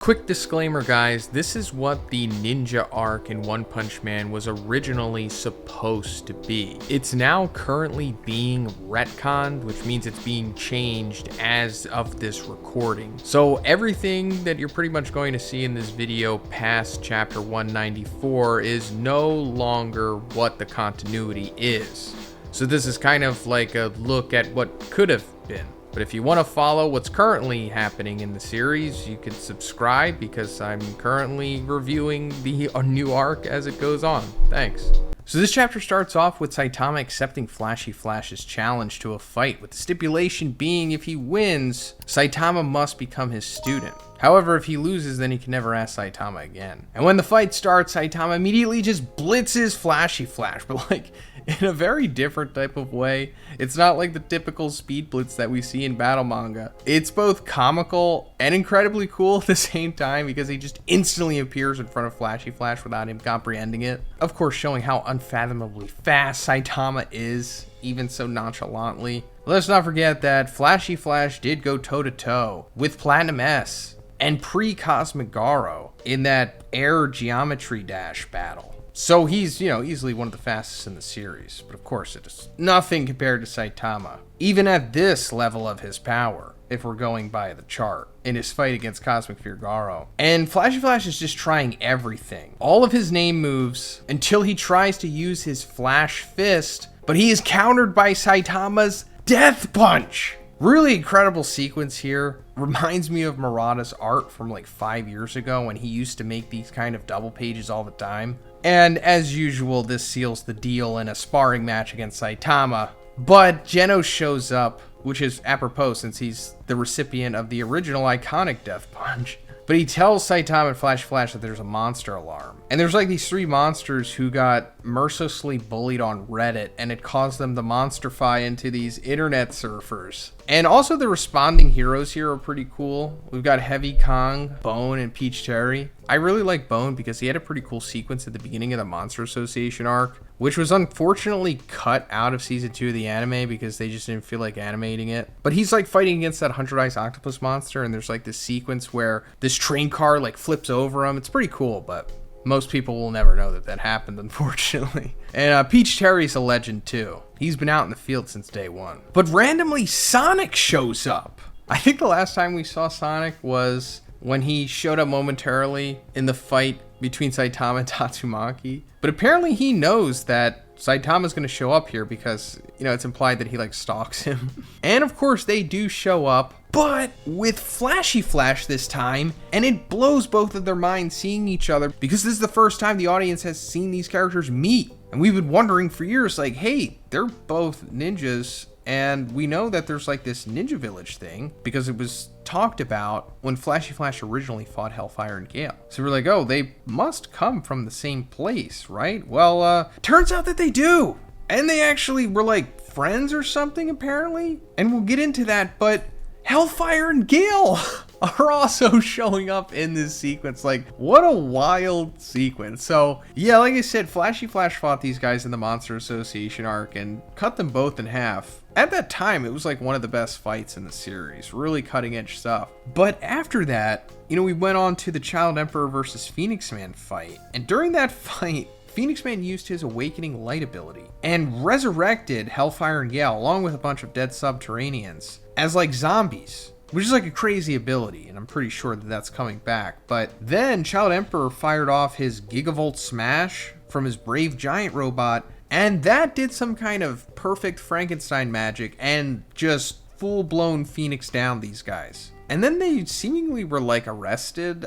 Quick disclaimer, guys, this is what the ninja arc in One Punch Man was originally supposed to be. It's now currently being retconned, which means it's being changed as of this recording. So everything that you're pretty much going to see in this video past chapter 194 is no longer what the continuity is. So this is kind of like a look at what could have been. But if you want to follow what's currently happening in the series, you can subscribe because I'm currently reviewing the new arc as it goes on. Thanks. So this chapter starts off with Saitama accepting Flashy Flash's challenge to a fight, with the stipulation being if he wins, Saitama must become his student. However, if he loses, then he can never ask Saitama again. And when the fight starts, Saitama immediately just blitzes Flashy Flash, but like in a very different type of way. It's not like the typical speed blitz that we see in battle manga. It's both comical and incredibly cool at the same time because he just instantly appears in front of Flashy Flash without him comprehending it. Of course, showing how unfathomably fast Saitama is, even so nonchalantly. Let's not forget that Flashy Flash did go toe-to-toe with Platinum S and pre-Cosmic Garo in that air geometry dash battle. So he's, easily one of the fastest in the series. But of course, it is nothing compared to Saitama, even at this level of his power, if we're going by the chart, in his fight against Cosmic Fear Garo. And Flashy Flash is just trying everything. All of his name moves until he tries to use his Flash Fist, but he is countered by Saitama's Death Punch. Really incredible sequence here. Reminds me of Murata's art from like 5 years ago when he used to make these kind of double pages all the time. And as usual, this seals the deal in a sparring match against Saitama. But Genos shows up, which is apropos since he's the recipient of the original iconic Death Punch. But he tells Saitama and Flash Flash that there's a monster alarm. And there's like these 3 monsters who got mercilessly bullied on Reddit, and it caused them to monsterfy into these internet surfers. And also the responding heroes here are pretty cool. We've got Heavy Kong, Bone, and Peach Cherry. I really like Bone because he had a pretty cool sequence at the beginning of the Monster Association arc, which was unfortunately cut out of season 2 of the anime because they just didn't feel like animating it. But he's like fighting against that 100-eyes octopus monster, and there's like this sequence where this train car like flips over him. It's pretty cool, but most people will never know that happened, unfortunately. And Peach Cherry's a legend too. He's been out in the field since day one. But randomly, Sonic shows up. I think the last time we saw Sonic was when he showed up momentarily in the fight between Saitama and Tatsumaki. But apparently he knows that Saitama's going to show up here because, it's implied that he like stalks him. And of course they do show up, but with Flashy Flash this time, and it blows both of their minds seeing each other because this is the first time the audience has seen these characters meet. And we've been wondering for years, like, hey, they're both ninjas, and we know that there's like this ninja village thing because it was talked about when Flashy Flash originally fought Hellfire and Gale. So we're like, oh, they must come from the same place, right? Well, turns out that they do. And they actually were like friends or something, apparently. And we'll get into that, but Hellfire and Gale are also showing up in this sequence. Like, what a wild sequence. So yeah, like I said, Flashy Flash fought these guys in the Monster Association arc and cut them both in half. At that time, it was like one of the best fights in the series, really cutting edge stuff. But after that, we went on to the Child Emperor versus Phoenix Man fight. And during that fight, Phoenix Man used his Awakening Light ability and resurrected Hellfire and Gale along with a bunch of dead Subterraneans as like zombies, which is like a crazy ability, and I'm pretty sure that that's coming back. But then Child Emperor fired off his Gigavolt Smash from his Brave Giant robot, and that did some kind of perfect Frankenstein magic and just full-blown Phoenix down these guys. And then they seemingly were like arrested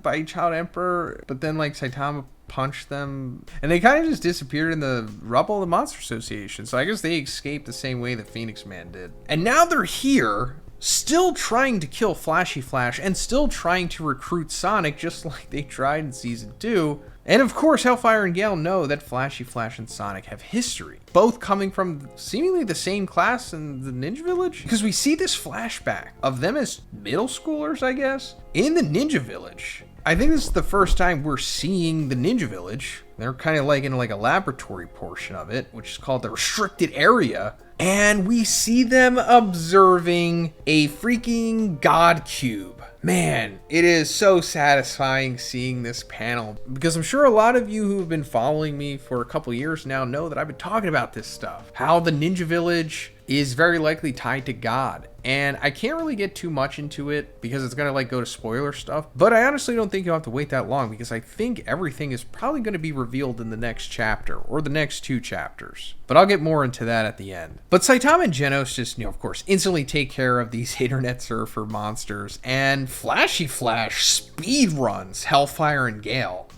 by Child Emperor, but then like Saitama punched them, and they kind of just disappeared in the rubble of the Monster Association. So I guess they escaped the same way that Phoenix Man did. And now they're here, still trying to kill Flashy Flash and still trying to recruit Sonic just like they tried in season 2. And of course, Hellfire and Gale know that Flashy Flash and Sonic have history, both coming from seemingly the same class in the Ninja Village, because we see this flashback of them as middle schoolers, I guess, in the Ninja Village. I think this is the first time we're seeing the Ninja Village. They're kind of like in like a laboratory portion of it, which is called the restricted area. And we see them observing a freaking God cube. Man, it is so satisfying seeing this panel, because I'm sure a lot of you who have been following me for a couple years now know that I've been talking about this stuff. How the Ninja Village is very likely tied to God. And I can't really get too much into it because it's going to like go to spoiler stuff. But I honestly don't think you'll have to wait that long, because I think everything is probably going to be revealed in the next chapter or the next 2 chapters. But I'll get more into that at the end. But Saitama and Genos just, of course, instantly take care of these internet surfer monsters. And Flashy Flash speed runs Hellfire and Gale.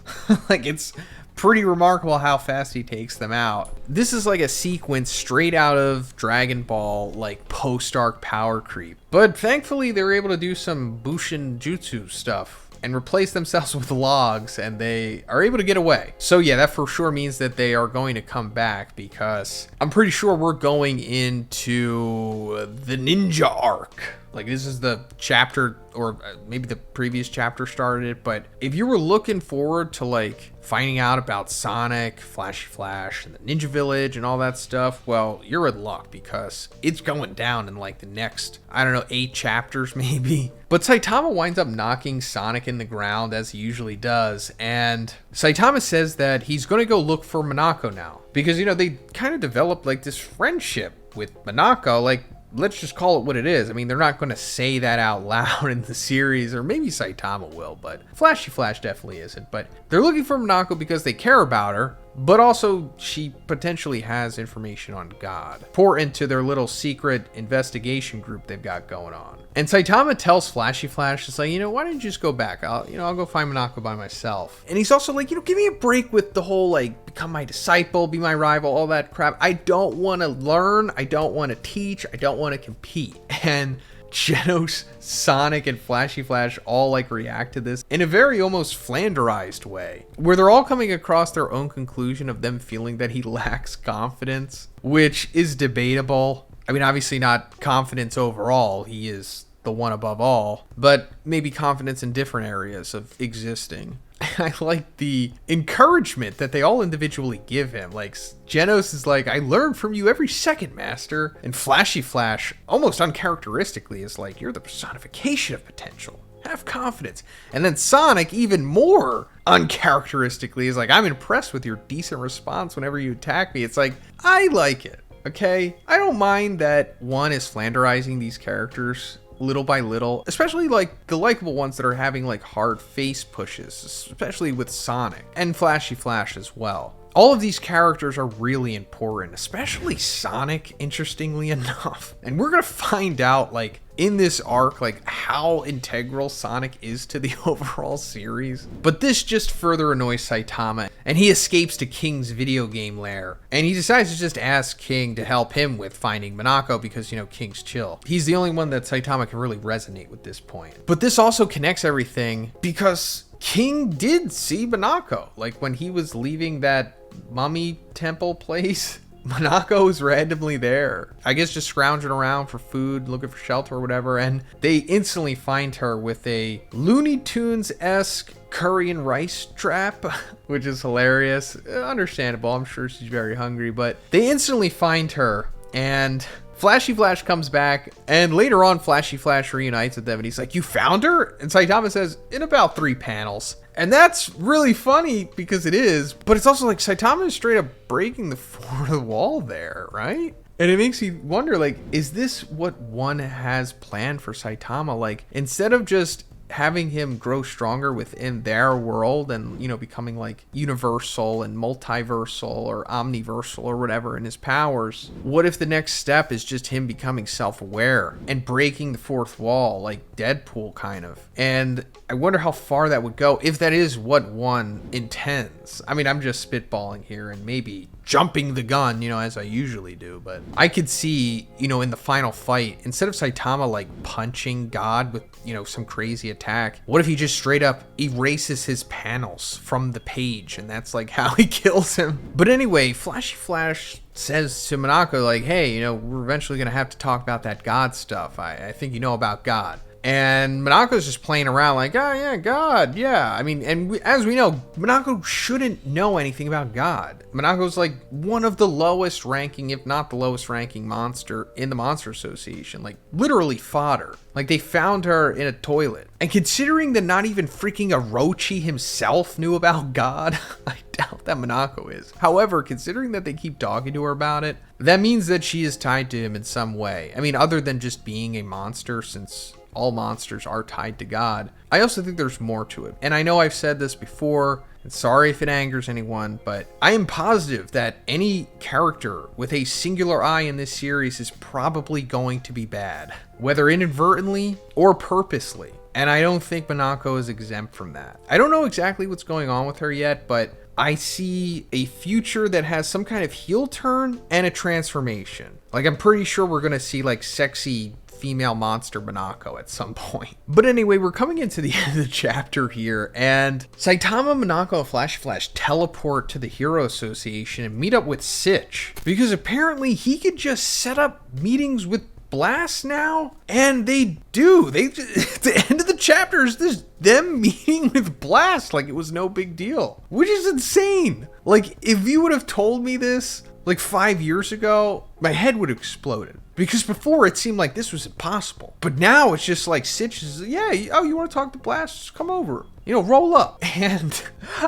Like, it's pretty remarkable how fast he takes them out. This is like a sequence straight out of Dragon Ball, like post-arc power creep. But thankfully they're able to do some Bushin Jutsu stuff and replace themselves with logs, and they are able to get away. So yeah, that for sure means that they are going to come back, because I'm pretty sure we're going into the ninja arc. Like, this is the chapter, or maybe the previous chapter started it, but if you were looking forward to like finding out about Sonic, Flashy Flash, and the Ninja Village and all that stuff, well, you're in luck, because it's going down in like the next, I don't know, 8 chapters maybe. But Saitama winds up knocking Sonic in the ground, as he usually does, and Saitama says that he's going to go look for Minako now, because, they kind of developed like this friendship with Minako. Like, let's just call it what it is. I mean, they're not going to say that out loud in the series, or maybe Saitama will, but Flashy Flash definitely isn't. But they're looking for Minako because they care about her, but also she potentially has information on God. Pour into their little secret investigation group they've got going on. And Saitama tells Flashy Flash, it's like, why don't you just go back? I'll go find Minako by myself. And he's also like, give me a break with the whole, like, become my disciple, be my rival, all that crap. I don't want to learn. I don't want to teach. I don't want to compete. And Genos, Sonic, and Flashy Flash all like react to this in a very almost Flanderized way, where they're all coming across their own conclusion of them feeling that he lacks confidence, which is debatable. I mean, obviously not confidence overall. He is the one above all, but maybe confidence in different areas of existing. I like the encouragement that they all individually give him. Like, Genos is like, I learn from you every second, master. And Flashy Flash, almost uncharacteristically, is like, you're the personification of potential. Have confidence. And then Sonic, even more uncharacteristically, is like, I'm impressed with your decent response whenever you attack me. It's like, I like it, okay? I don't mind that one is Flanderizing these characters little by little, especially like the likable ones that are having like hard face pushes, especially with Sonic and Flashy Flash as well. All of these characters are really important, especially Sonic, interestingly enough. And we're gonna find out, like, in this arc, like, how integral Sonic is to the overall series. But this just further annoys Saitama, and he escapes to King's video game lair. And he decides to just ask King to help him with finding Minako, because, King's chill. He's the only one that Saitama can really resonate with this point. But this also connects everything, because King did see Minako. Like, when he was leaving that mummy temple place, Minako was randomly there, I guess just scrounging around for food, looking for shelter or whatever, and they instantly find her with a Looney Tunes-esque curry and rice trap, which is hilarious. Understandable, I'm sure she's very hungry, but they instantly find her, and Flashy Flash comes back, and later on Flashy Flash reunites with them, and he's like, you found her? And Saitama says, in about 3 panels. And that's really funny, because it is, but it's also like Saitama is straight up breaking the fourth wall there, right? And it makes you wonder, like, is this what one has planned for Saitama? Like, instead of just having him grow stronger within their world and, becoming like universal and multiversal or omniversal or whatever in his powers, what if the next step is just him becoming self-aware and breaking the fourth wall, like Deadpool kind of? And I wonder how far that would go, if that is what one intends. I mean, I'm just spitballing here and maybe jumping the gun, as I usually do, but I could see, in the final fight, instead of Saitama like punching God with, some crazy attack, what if he just straight up erases his panels from the page, and that's like how he kills him? But anyway, Flashy Flash says to Minako, like, hey, we're eventually gonna have to talk about that God stuff. I think you know about God. And Monaco's just playing around like, oh yeah, God, yeah. I mean, and as we know, Monaco shouldn't know anything about God. Monaco's like one of the lowest ranking, if not the lowest ranking monster in the Monster Association. Like literally fodder. Like they found her in a toilet. And considering that not even freaking Orochi himself knew about God, I doubt that Monaco is. However, considering that they keep talking to her about it, that means that she is tied to him in some way. I mean, other than just being a monster, since all monsters are tied to God. I also think there's more to it. And I know I've said this before, and sorry if it angers anyone, but I am positive that any character with a singular eye in this series is probably going to be bad, whether inadvertently or purposely. And I don't think Monaco is exempt from that. I don't know exactly what's going on with her yet, but I see a future that has some kind of heel turn and a transformation. Like, I'm pretty sure we're going to see like sexy female monster Monaco at some point. But anyway, we're coming into the end of the chapter here, and Saitama, Monaco, and Flash teleport to the Hero Association and meet up with Sitch, because apparently he could just set up meetings with Blast now, and they do. At the end of the chapter is this them meeting with Blast like it was no big deal, which is insane. Like, if you would have told me this like 5 years ago, my head would have exploded. Because before it seemed like this was impossible. But now it's just like Sitch is, yeah, oh, you want to talk to Blast? Just come over. You know, roll up. And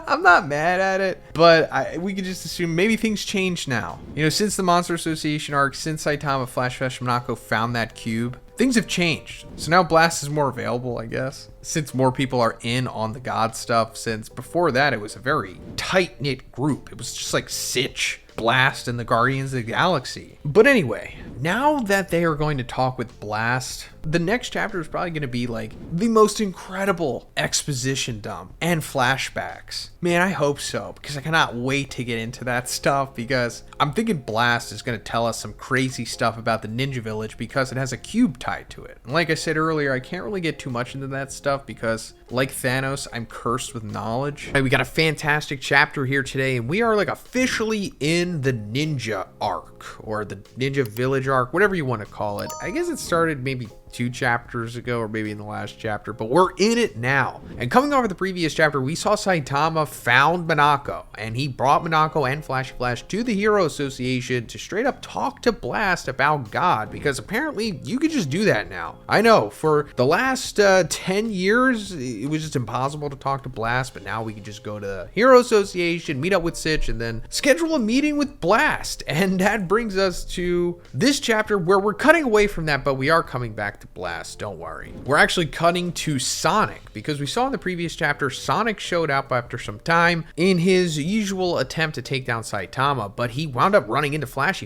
I'm not mad at it, but we could just assume maybe things change now. You know, since the Monster Association arc, since Saitama, Flash, Monaco found that cube, things have changed. So now Blast is more available, I guess. Since more people are in on the God stuff, since before that it was a very tight-knit group. It was just like Sitch, Blast, and the Guardians of the Galaxy. But anyway, now that they are going to talk with Blast, the next chapter is probably going to be like the most incredible exposition dump and flashbacks. Man, I hope so, because I cannot wait to get into that stuff, because I'm thinking Blast is going to tell us some crazy stuff about the Ninja Village because it has a cube tied to it. And like I said earlier, I can't really get too much into that stuff because, like Thanos, I'm cursed with knowledge. We got a fantastic chapter here today, and we are like officially in the Ninja arc, or the Ninja Village arc, whatever you want to call it. I guess it started maybe 2 chapters ago, or maybe in the last chapter, but we're in it now. And coming off of the previous chapter, we saw Saitama found Monaco, and he brought Monaco and Flash to the Hero Association to straight up talk to Blast about God, because apparently you could just do that now. I know, for the last 10 years, it was just impossible to talk to Blast, but now we can just go to the Hero Association, meet up with Sitch, and then schedule a meeting with Blast. And that brings us to this chapter where we're cutting away from that, but we are coming back to Blast, don't worry. We're actually cutting to Sonic, because we saw in the previous chapter Sonic showed up after some time in his usual attempt to take down Saitama, but he wound up running into Flash.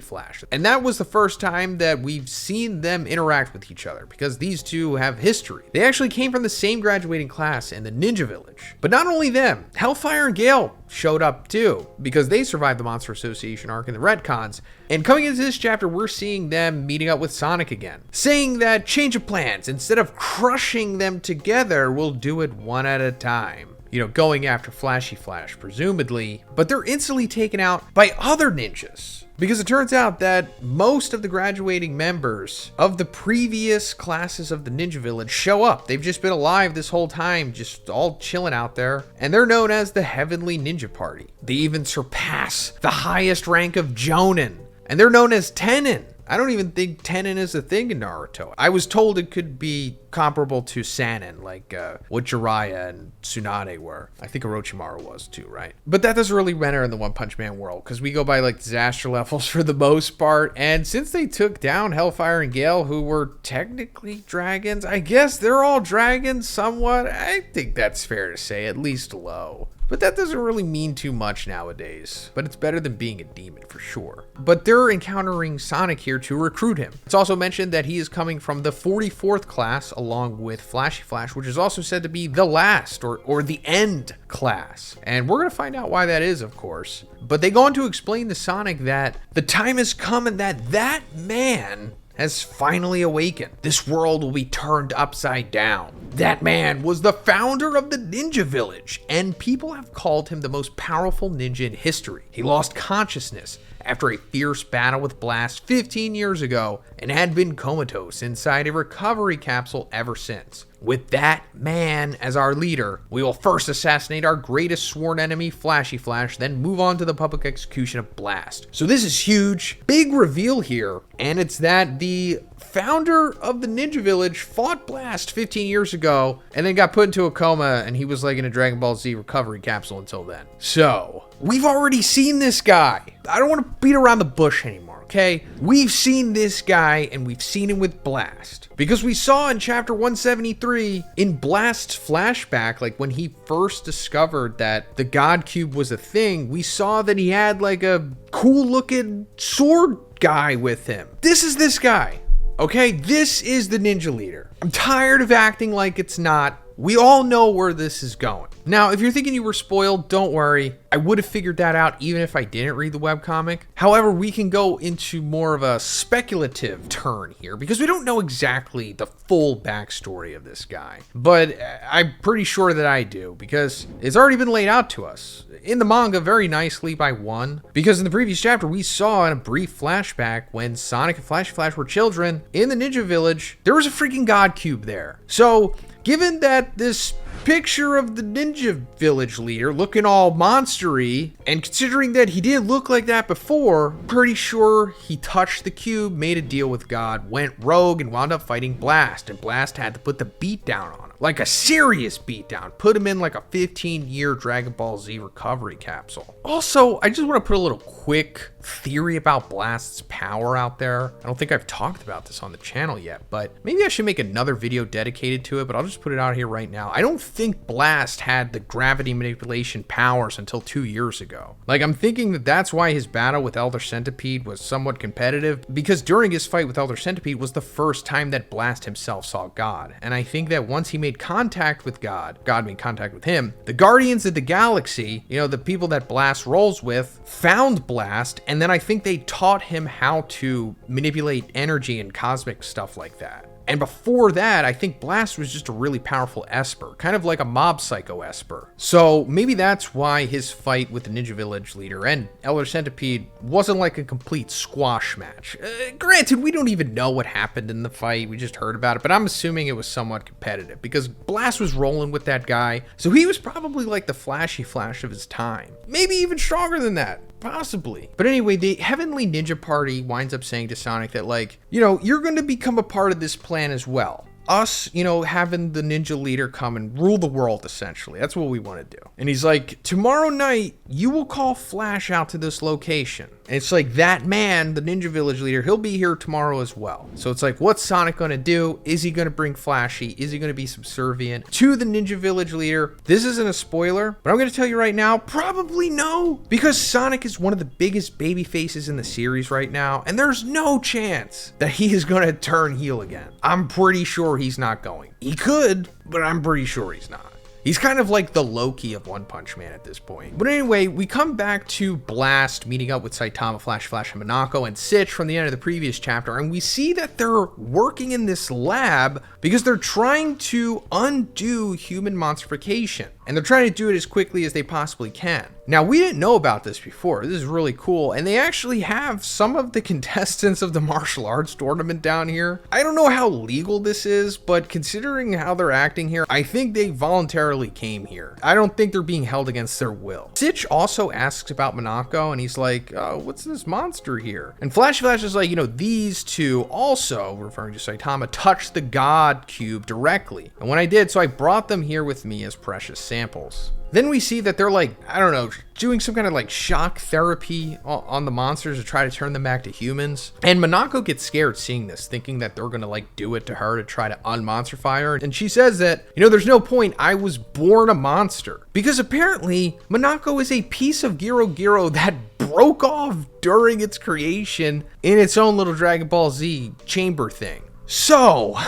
And that was the first time that we've seen them interact with each other, because these two have history. They actually came from the same graduating class in the Ninja Village. But not only them, Hellfire and Gale showed up too, because they survived the Monster Association arc in the retcons. And coming into this chapter, we're seeing them meeting up with Sonic again, saying that change of plans, instead of crushing them together, we'll do it one at a time. You know, going after Flash, presumably, but they're instantly taken out by other ninjas. Because it turns out that most of the graduating members of the previous classes of the Ninja Village show up. They've just been alive this whole time, just all chilling out there. And they're known as the Heavenly Ninja Party. They even surpass the highest rank of Zhoniin. And they're known as Tenin. I don't even think Tenin is a thing in Naruto. I was told it could be comparable to Sannin, like what Jiraiya and Tsunade were. I think Orochimaru was too, right? But that doesn't really matter in the One Punch Man world, because we go by like disaster levels for the most part. And since they took down Hellfire and Gale, who were technically dragons, I guess they're all dragons somewhat. I think that's fair to say, at least low. But that doesn't really mean too much nowadays. But it's better than being a demon for sure. But they're encountering Sonic here to recruit him. It's also mentioned that he is coming from the 44th class along with Flash, which is also said to be the last or the end class. And we're going to find out why that is, of course. But they go on to explain to Sonic that the time has come and that man has finally awakened. This world will be turned upside down. That man was the founder of the Ninja Village, and people have called him the most powerful ninja in history. He lost consciousness after a fierce battle with Blast 15 years ago and had been comatose inside a recovery capsule ever since. With that man as our leader, we will first assassinate our greatest sworn enemy, Flashy Flash, then move on to the public execution of Blast. So this is huge. Big reveal here, and it's that the founder of the Ninja Village fought Blast 15 years ago and then got put into a coma, and he was like in a Dragon Ball Z recovery capsule until then. So, we've already seen this guy. I don't want to beat around the bush anymore, okay? We've seen this guy, and we've seen him with Blast. Because we saw in chapter 173, in Blast's flashback, like when he first discovered that the God Cube was a thing, we saw that he had like a cool looking sword guy with him. This is this guy. Okay, this is the ninja leader. I'm tired of acting like it's not. We all know where this is going. Now, if you're thinking you were spoiled, don't worry. I would have figured that out even if I didn't read the webcomic. However, we can go into more of a speculative turn here because we don't know exactly the full backstory of this guy. But I'm pretty sure that I do because it's already been laid out to us in the manga very nicely by One. Because in the previous chapter, we saw in a brief flashback when Sonic and Flashy Flash were children in the Ninja Village, there was a freaking God Cube there. So, given that this picture of the Ninja Village leader looking all monstery, and considering that he did look like that before, pretty sure he touched the cube, made a deal with God, went rogue, and wound up fighting Blast, and Blast had to put the beat down on him. Like a serious beatdown. Put him in like a 15-year Dragon Ball Z recovery capsule. Also, I just want to put a little quick theory about Blast's power out there. I don't think I've talked about this on the channel yet, but maybe I should make another video dedicated to it, but I'll just put it out here right now. I don't think Blast had the gravity manipulation powers until 2 years ago. Like, I'm thinking that that's why his battle with Elder Centipede was somewhat competitive, because during his fight with Elder Centipede was the first time that Blast himself saw God. And I think that once he made contact with God made contact with him, the Guardians of the Galaxy, you know, the people that Blast rolls with, found Blast, and then I think they taught him how to manipulate energy and cosmic stuff like that. And before that, I think Blast was just a really powerful Esper, kind of like a mob psycho Esper. So maybe that's why his fight with the Ninja Village leader and Elder Centipede wasn't like a complete squash match. Granted, we don't even know what happened in the fight, we just heard about it, but I'm assuming it was somewhat competitive because Blast was rolling with that guy, so he was probably like the Flashy Flash of his time. Maybe even stronger than that. Possibly. But anyway, the Heavenly Ninja Party winds up saying to Sonic that, like, you know, you're going to become a part of this plan as well. Us, you know, having the ninja leader come and rule the world, essentially. That's what we want to do. And he's like, tomorrow night, you will call Flash out to this location. And it's like, that man, the Ninja Village leader, he'll be here tomorrow as well. So it's like, what's Sonic going to do? Is he going to bring Flashy? Is he going to be subservient to the Ninja Village leader? This isn't a spoiler, but I'm going to tell you right now, probably no. Because Sonic is one of the biggest baby faces in the series right now, and there's no chance that he is going to turn heel again. I'm pretty sure he's not going. He could, but I'm pretty sure he's not. He's kind of like the Loki of One Punch Man at this point. But anyway, we come back to Blast meeting up with Saitama, Flash, and Monako, and Sitch from the end of the previous chapter, and we see that they're working in this lab because they're trying to undo human monstrification. And they're trying to do it as quickly as they possibly can. Now, we didn't know about this before. This is really cool. And they actually have some of the contestants of the martial arts tournament down here. I don't know how legal this is, but considering how they're acting here, I think they voluntarily came here. I don't think they're being held against their will. Sitch also asks about Monako, and he's like, what's this monster here? And Flash is like, you know, these two also, referring to Saitama, touched the God Cube directly. And when I did, so I brought them here with me as precious samples. Then we see that they're like, I don't know, doing some kind of like shock therapy on the monsters to try to turn them back to humans. And Monako gets scared seeing this, thinking that they're gonna like do it to her to try to unmonstrify her. And she says that, you know, there's no point, I was born a monster. Because apparently Monako is a piece of Giro that broke off during its creation in its own little Dragon Ball Z chamber thing. So...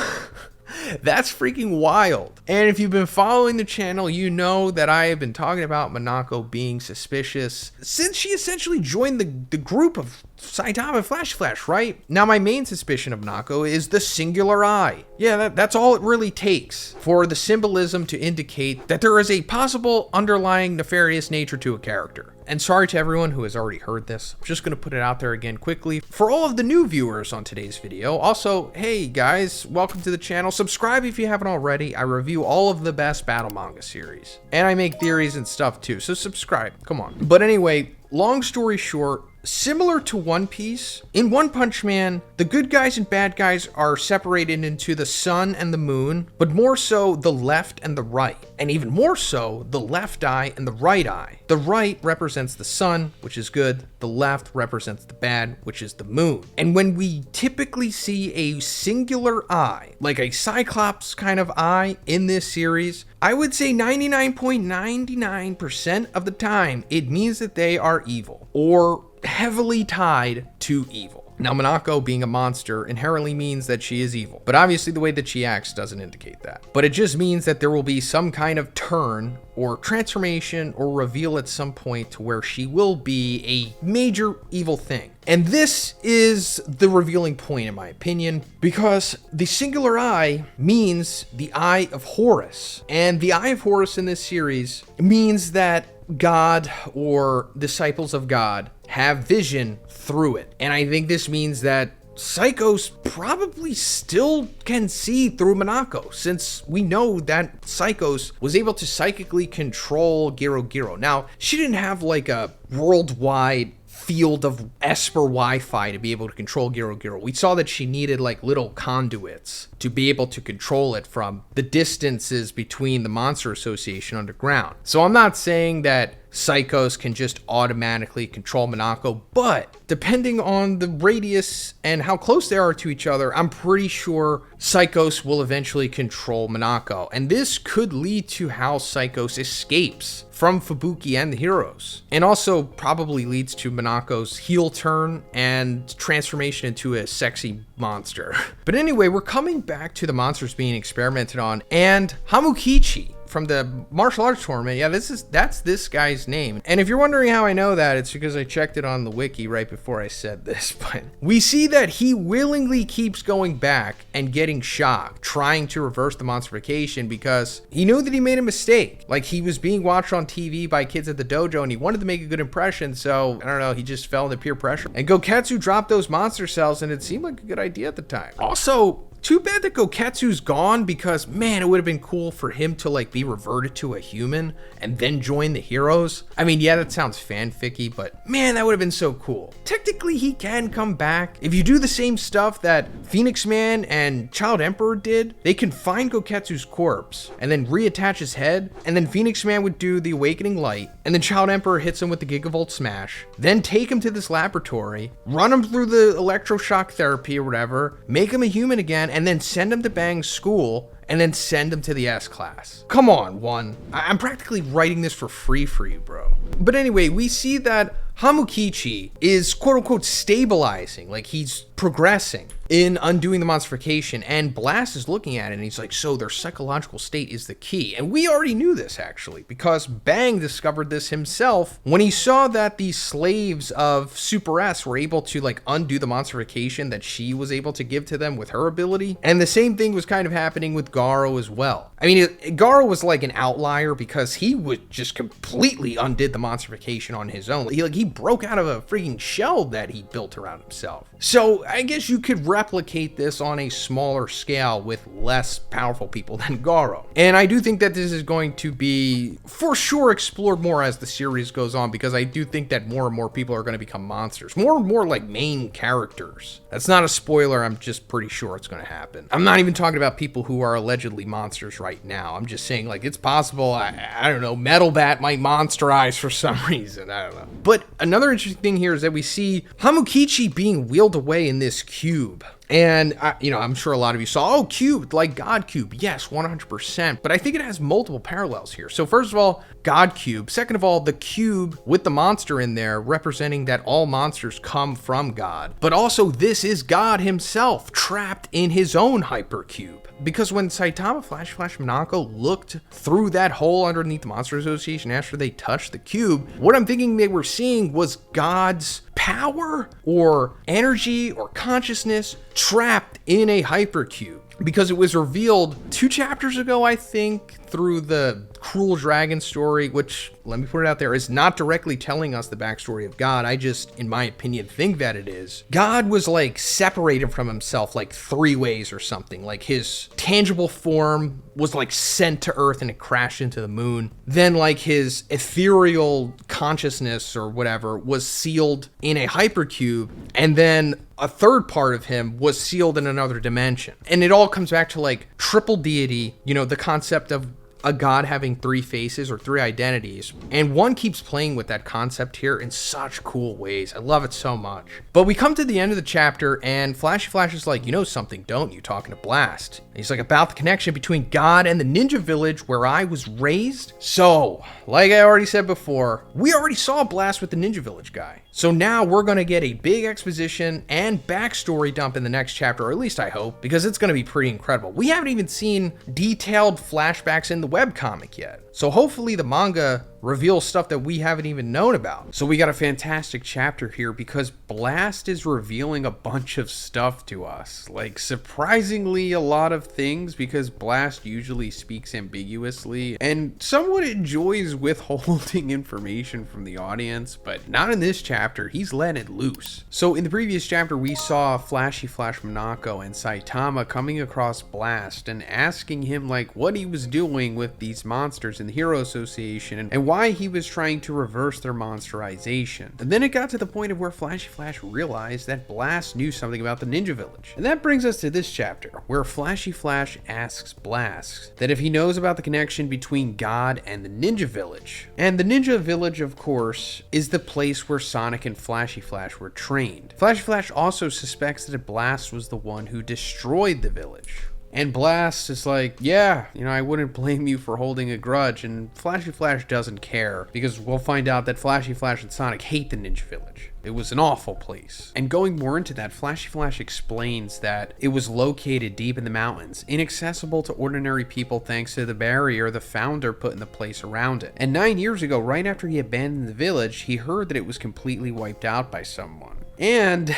that's freaking wild. And if you've been following the channel, you know that I have been talking about Monako being suspicious since she essentially joined the group of Saitama Flash, right? Now, my main suspicion of Nako is the singular eye. Yeah, that's all it really takes for the symbolism to indicate that there is a possible underlying nefarious nature to a character. And sorry to everyone who has already heard this. I'm just going to put it out there again quickly. For all of the new viewers on today's video, also, hey guys, welcome to the channel. Subscribe if you haven't already. I review all of the best battle manga series. And I make theories and stuff too, so subscribe. Come on. But anyway, long story short, similar to One Piece, in One Punch Man, the good guys and bad guys are separated into the sun and the moon, but more so the left and the right, and even more so the left eye and the right eye. The right represents the sun, which is good. The left represents the bad, which is the moon. And when we typically see a singular eye, like a Cyclops kind of eye in this series, I would say 99.99% of the time, it means that they are evil or heavily tied to evil. Now, Minako being a monster inherently means that she is evil, but obviously the way that she acts doesn't indicate that. But it just means that there will be some kind of turn or transformation or reveal at some point to where she will be a major evil thing. And this is the revealing point in my opinion, because the singular eye means the Eye of Horus. And the Eye of Horus in this series means that God or disciples of God have vision through it. And I think this means that Psychos probably still can see through Minako, since we know that Psychos was able to psychically control Giro Giro. Now, she didn't have like a worldwide field of Esper Wi-Fi to be able to control Giro Giro. We saw that she needed like little conduits to be able to control it from the distances between the Monster Association underground. So I'm not saying that Psychos can just automatically control Minako, but depending on the radius and how close they are to each other, I'm pretty sure Psychos will eventually control Minako. And this could lead to how Psychos escapes from Fubuki and the heroes, and also probably leads to Minako's heel turn and transformation into a sexy monster. But anyway, we're coming back to the monsters being experimented on, and Hamukichi from the martial arts tournament. Yeah, that's this guy's name. And if you're wondering how I know that, it's because I checked it on the wiki right before I said this. But we see that he willingly keeps going back and getting shocked, trying to reverse the monstrification because he knew that he made a mistake. Like, he was being watched on TV by kids at the dojo and he wanted to make a good impression, so I don't know, he just fell into peer pressure. And Goketsu dropped those monster cells and it seemed like a good idea at the time. Also, too bad that Goketsu's gone, because man, it would have been cool for him to like be reverted to a human and then join the heroes. I mean, yeah, that sounds fanficky, but man, that would have been so cool. Technically, he can come back. If you do the same stuff that Phoenix Man and Child Emperor did, they can find Goketsu's corpse and then reattach his head, and then Phoenix Man would do the Awakening Light, and then Child Emperor hits him with the Gigavolt Smash, then take him to this laboratory, run him through the electroshock therapy or whatever, make him a human again, and then send him to Bang's school, and then send him to the S-class. Come on, One. I'm practically writing this for free for you, bro. But anyway, we see that Hamukichi is quote-unquote stabilizing, like he's progressing in undoing the monstrification, and Blast is looking at it and he's like, so their psychological state is the key. And we already knew this actually, because Bang discovered this himself when he saw that these slaves of Super S were able to like undo the monstrification that she was able to give to them with her ability. And the same thing was kind of happening with Garo as well. I mean, Garo was like an outlier because he would just completely undid the monstrification on his own. He broke out of a freaking shell that he built around himself. So I guess you could replicate this on a smaller scale with less powerful people than Garo. And I do think that this is going to be for sure explored more as the series goes on, because I do think that more and more people are going to become monsters, more and more like main characters. That's not a spoiler, I'm just pretty sure it's going to happen. I'm not even talking about people who are allegedly monsters right now. I'm just saying, like, it's possible, I don't know, Metal Bat might monsterize for some reason, I don't know. But another interesting thing here is that we see Hamukichi being wheeled away in this cube. And, I'm sure a lot of you saw, oh, cube, like God Cube. Yes, 100%. But I think it has multiple parallels here. So first of all, God Cube. Second of all, the cube with the monster in there representing that all monsters come from God. But also, this is God himself trapped in his own hypercube. Because when Saitama Flash Minako looked through that hole underneath the Monster Association after they touched the cube, what I'm thinking they were seeing was God's power or energy or consciousness trapped in a hypercube. Because it was revealed 2 chapters ago, I think, through the Cruel Dragon story, which, let me put it out there, is not directly telling us the backstory of God. I just, in my opinion, think that it is. God was like separated from himself like 3 ways or something. Like his tangible form was like sent to Earth and it crashed into the moon. Then like his ethereal consciousness or whatever was sealed in a hypercube. And then a third part of him was sealed in another dimension. And it all comes back to like triple deity, you know, the concept of a god having 3 faces or 3 identities. And one keeps playing with that concept here in such cool ways. I love it so much. But we come to the end of the chapter and Flashy Flash is like, you know something, don't you? Talking to Blast. And he's like, about the connection between God and the ninja village where I was raised. So, like I already said before, we already saw Blast with the ninja village guy. So now we're going to get a big exposition and backstory dump in the next chapter, or at least I hope, because it's going to be pretty incredible. We haven't even seen detailed flashbacks in the webcomic yet. So hopefully the manga reveals stuff that we haven't even known about. So we got a fantastic chapter here because Blast is revealing a bunch of stuff to us. Like surprisingly a lot of things, because Blast usually speaks ambiguously and somewhat enjoys withholding information from the audience, but not in this chapter. He's letting it loose. So in the previous chapter we saw Flashy Flash Monako and Saitama coming across Blast and asking him like what he was doing with these monsters in the Hero Association and why he was trying to reverse their monsterization. And then it got to the point of where Flashy Flash realized that Blast knew something about the Ninja Village. And that brings us to this chapter, where Flashy Flash asks Blast that if he knows about the connection between God and the Ninja Village. And the Ninja Village, of course, is the place where Sonic and Flashy Flash were trained. Flashy Flash also suspects that Blast was the one who destroyed the village. And Blast is like, yeah, you know, I wouldn't blame you for holding a grudge. And Flashy Flash doesn't care, because we'll find out that Flashy Flash and Sonic hate the Ninja Village. It was an awful place. And going more into that, Flashy Flash explains that it was located deep in the mountains, inaccessible to ordinary people thanks to the barrier the founder put in the place around it. And 9 years ago, right after he abandoned the village, he heard that it was completely wiped out by someone. And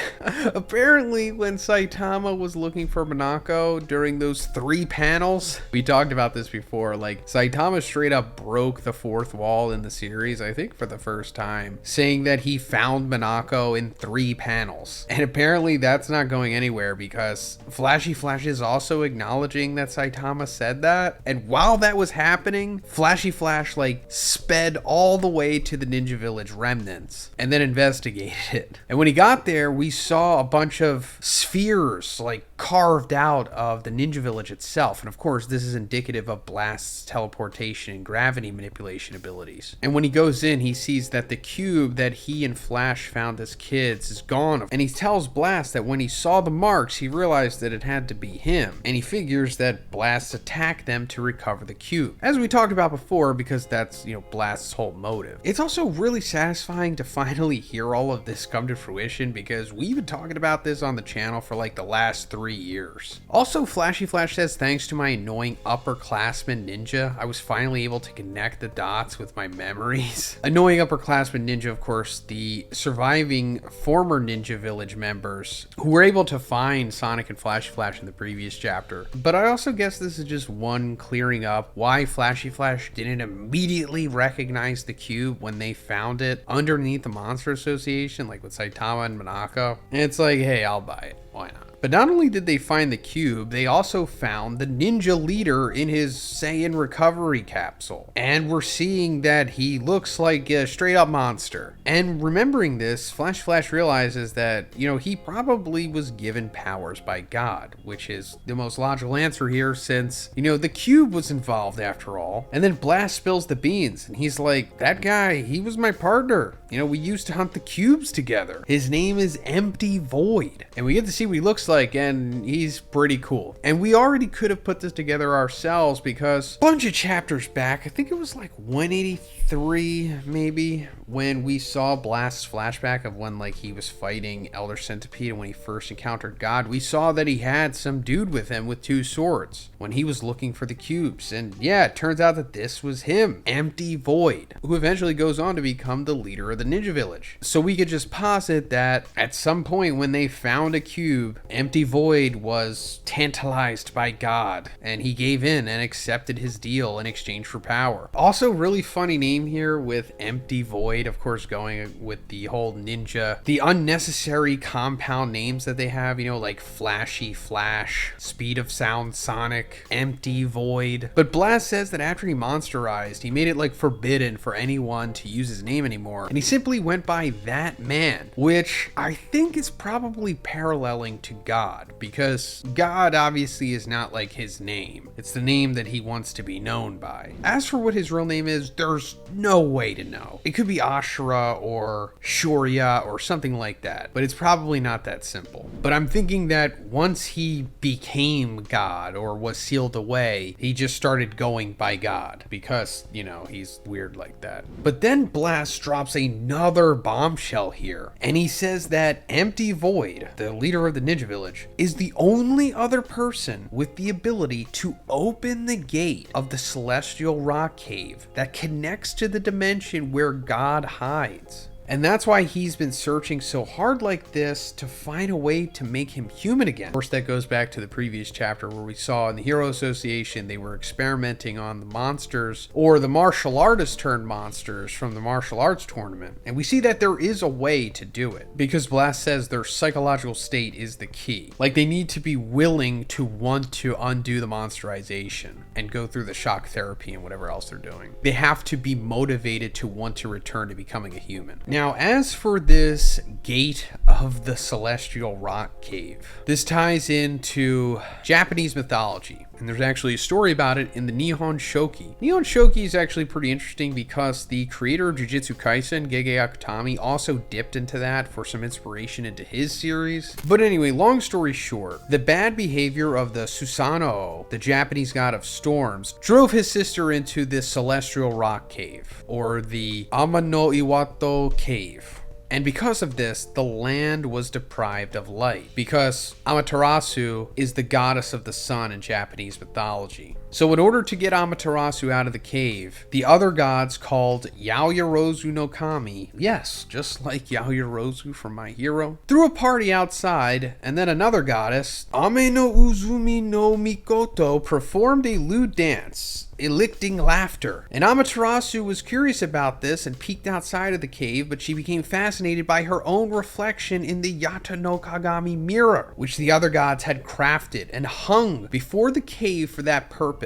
apparently when Saitama was looking for Monako during those 3 panels, we talked about this before, like Saitama straight up broke the 4th wall in the series, I think for the first time, saying that he found Monako in 3 panels. And apparently that's not going anywhere, because Flashy Flash is also acknowledging that Saitama said that. And while that was happening, Flashy Flash like sped all the way to the Ninja Village remnants and then investigated it. And when he got there, we saw a bunch of spheres like carved out of the Ninja Village itself. And of course, this is indicative of Blast's teleportation and gravity manipulation abilities. And when he goes in, he sees that the cube that he and Flash found as kids is gone. And he tells Blast that when he saw the marks, he realized that it had to be him. And he figures that Blast attacked them to recover the cube, as we talked about before, because that's, you know, Blast's whole motive. It's also really satisfying to finally hear all of this come to fruition, because we've been talking about this on the channel for like the last 3 years. Also, Flashy Flash says, thanks to my annoying upperclassman ninja, I was finally able to connect the dots with my memories. Annoying upperclassman ninja, of course, the surviving former Ninja Village members who were able to find Sonic and Flashy Flash in the previous chapter. But I also guess this is just one clearing up why Flashy Flash didn't immediately recognize the cube when they found it underneath the Monster Association, like with Saitama and Monako. And it's like, hey, I'll buy it. Why not? But not only did they find the cube, they also found the ninja leader in his Saiyan recovery capsule. And we're seeing that he looks like a straight up monster. And remembering this, Flash Flash realizes that, you know, he probably was given powers by God, which is the most logical answer here since, you know, the cube was involved after all. And then Blast spills the beans and he's like, that guy, he was my partner. You know, we used to hunt the cubes together. His name is Empty Void. And we get to see what he looks like, and he's pretty cool. And we already could have put this together ourselves, because a bunch of chapters back, I think it was like 183 maybe, when we saw Blast's flashback of when like he was fighting Elder Centipede and when he first encountered God, we saw that he had some dude with him with 2 swords when he was looking for the cubes. And yeah, it turns out that this was him, Empty Void, who eventually goes on to become the leader of the Ninja Village. So we could just posit that at some point when they found a cube, Empty Void was tantalized by God and he gave in and accepted his deal in exchange for power. Also, really funny name here with Empty Void, of course, going with the whole ninja, the unnecessary compound names that they have, you know, like Flashy Flash, Speed of Sound Sonic, Empty Void. But Blast says that after he monsterized, he made it like forbidden for anyone to use his name anymore, and he simply went by that man, which I think is probably paralleling to God, because God obviously is not like his name. It's the name that he wants to be known by. As for what his real name is, there's no way to know. It could be Ashura or Shurya or something like that, but it's probably not that simple. But I'm thinking that once he became God or was sealed away, he just started going by God because, you know, he's weird like that. But then Blast drops another bombshell here, and he says that Empty Void, the leader of the Ninja Village, is the only other person with the ability to open the gate of the Celestial Rock Cave that connects to the dimension where God hides. And that's why he's been searching so hard like this to find a way to make him human again. Of course, that goes back to the previous chapter where we saw in the Hero Association they were experimenting on the monsters, or the martial artists turned monsters from the martial arts tournament. And we see that there is a way to do it, because Blast says their psychological state is the key. Like, they need to be willing to want to undo the monsterization and go through the shock therapy and whatever else they're doing. They have to be motivated to want to return to becoming a human. Now, as for this gate of the Celestial Rock Cave, this ties into Japanese mythology. And there's actually a story about it in the Nihon Shoki. Nihon Shoki is actually pretty interesting because the creator of Jujutsu Kaisen, Gege Akutami, also dipped into that for some inspiration into his series. But anyway, long story short, the bad behavior of the Susanoo, the Japanese god of storms, drove his sister into this Celestial Rock Cave, or the Amano Iwato Cave. And because of this, the land was deprived of light, because Amaterasu is the goddess of the sun in Japanese mythology. So in order to get Amaterasu out of the cave, the other gods called Yaoyorozu no Kami, yes, just like Yaoyorozu from My Hero, threw a party outside, and then another goddess, Ame no Uzumi no Mikoto, performed a lewd dance, eliciting laughter. And Amaterasu was curious about this and peeked outside of the cave, but she became fascinated by her own reflection in the Yata no Kagami mirror, which the other gods had crafted and hung before the cave for that purpose.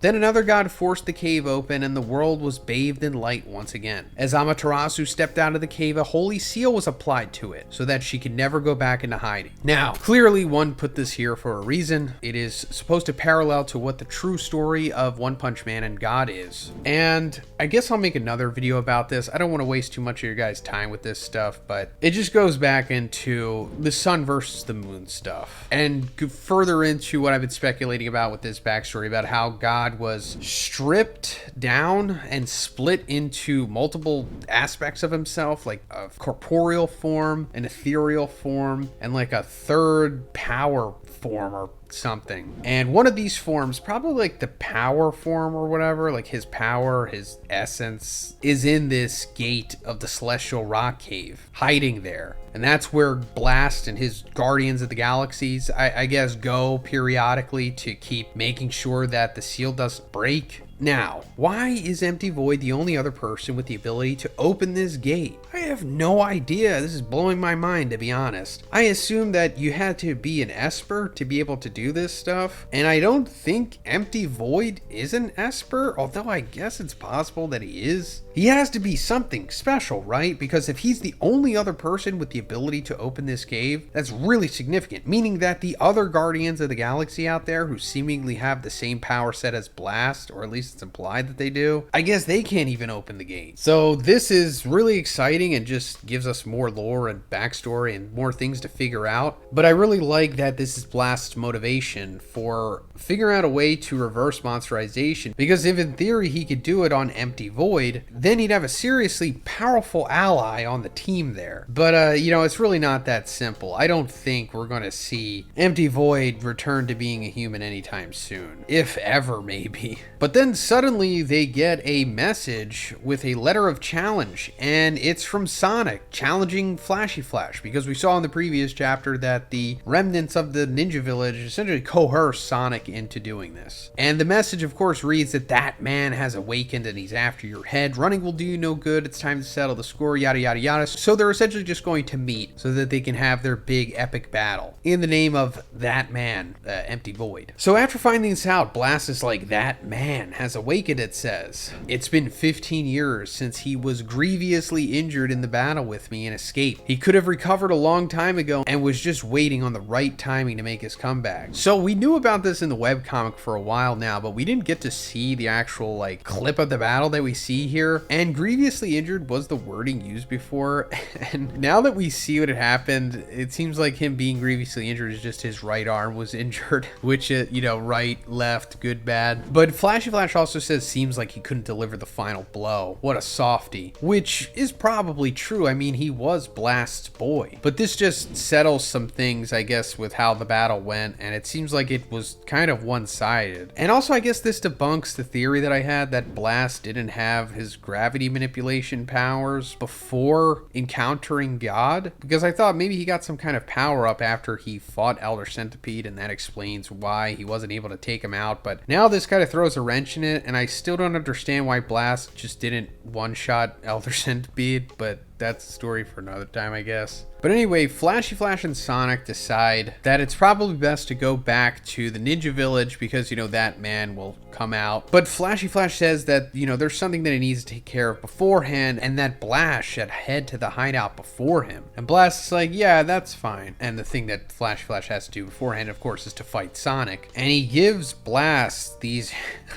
Then another god forced the cave open and the world was bathed in light once again. As Amaterasu stepped out of the cave, a holy seal was applied to it so that she could never go back into hiding. Now, clearly one put this here for a reason. It is supposed to parallel to what the true story of One Punch Man and God is. And I guess I'll make another video about this. I don't want to waste too much of your guys' time with this stuff, but it just goes back into the sun versus the moon stuff and further into what I've been speculating about with this backstory about how God was stripped down and split into multiple aspects of himself, like a corporeal form, an ethereal form, and like a third power form or something. And one of these forms, probably like the power form or whatever, like his power, his essence, is in this gate of the Celestial Rock Cave, hiding there. And that's where Blast and his Guardians of the Galaxies, I guess, go periodically to keep making sure that the seal doesn't break. Now, why is Empty Void the only other person with the ability to open this gate? I have no idea. This is blowing my mind, to be honest. I assume that you had to be an Esper to be able to do this stuff, and I don't think Empty Void is an Esper, although I guess it's possible that he is. He has to be something special, right? Because if he's the only other person with the ability to open this cave, that's really significant, meaning that the other Guardians of the Galaxy out there who seemingly have the same power set as Blast, or at least least it's implied that they do, I guess they can't even open the gate. So this is really exciting and just gives us more lore and backstory and more things to figure out. But I really like that this is Blast's motivation for figuring out a way to reverse monsterization, because if in theory he could do it on Empty Void, then he'd have a seriously powerful ally on the team there. But you know, it's really not that simple. I don't think we're going to see Empty Void return to being a human anytime soon, if ever, maybe. But then suddenly they get a message with a letter of challenge, and it's from Sonic challenging Flashy Flash, because we saw in the previous chapter that the remnants of the Ninja Village essentially coerce Sonic into doing this. And the message, of course, reads that man has awakened and he's after your head. Running will do you no good. It's time to settle the score, yada yada yada. So they're essentially just going to meet so that they can have their big epic battle in the name of that man, Empty Void. So after finding this out, Blast is like, that man has awakened, it says. It's been 15 years since he was grievously injured in the battle with me and escaped. He could have recovered a long time ago and was just waiting on the right timing to make his comeback. So we knew about this in the webcomic for a while now, but we didn't get to see the actual like clip of the battle that we see here. And grievously injured was the wording used before. And now that we see what had happened, it seems like him being grievously injured is just his right arm was injured, which, you know, right, left, good, bad. But Flashy Flash also says seems like he couldn't deliver the final blow. What a softie, which is probably true. I mean, he was Blast's boy, but this just settles some things, I guess, with how the battle went. And it seems like it was kind of one-sided. And also, I guess this debunks the theory that I had that Blast didn't have his gravity manipulation powers before encountering God, because I thought maybe he got some kind of power up after he fought Elder Centipede, and that explains why he wasn't able to take him out. But now this kind of throws a wrench in it, and I still don't understand why Blast just didn't one-shot Elder Centipede, but that's a story for another time, I guess. But anyway, Flashy Flash and Sonic decide that it's probably best to go back to the Ninja Village because, you know, that man will come out. But Flashy Flash says that, you know, there's something that he needs to take care of beforehand, and that Blast should head to the hideout before him. And Blast is like, yeah, that's fine. And the thing that Flashy Flash has to do beforehand, of course, is to fight Sonic. And he gives Blast these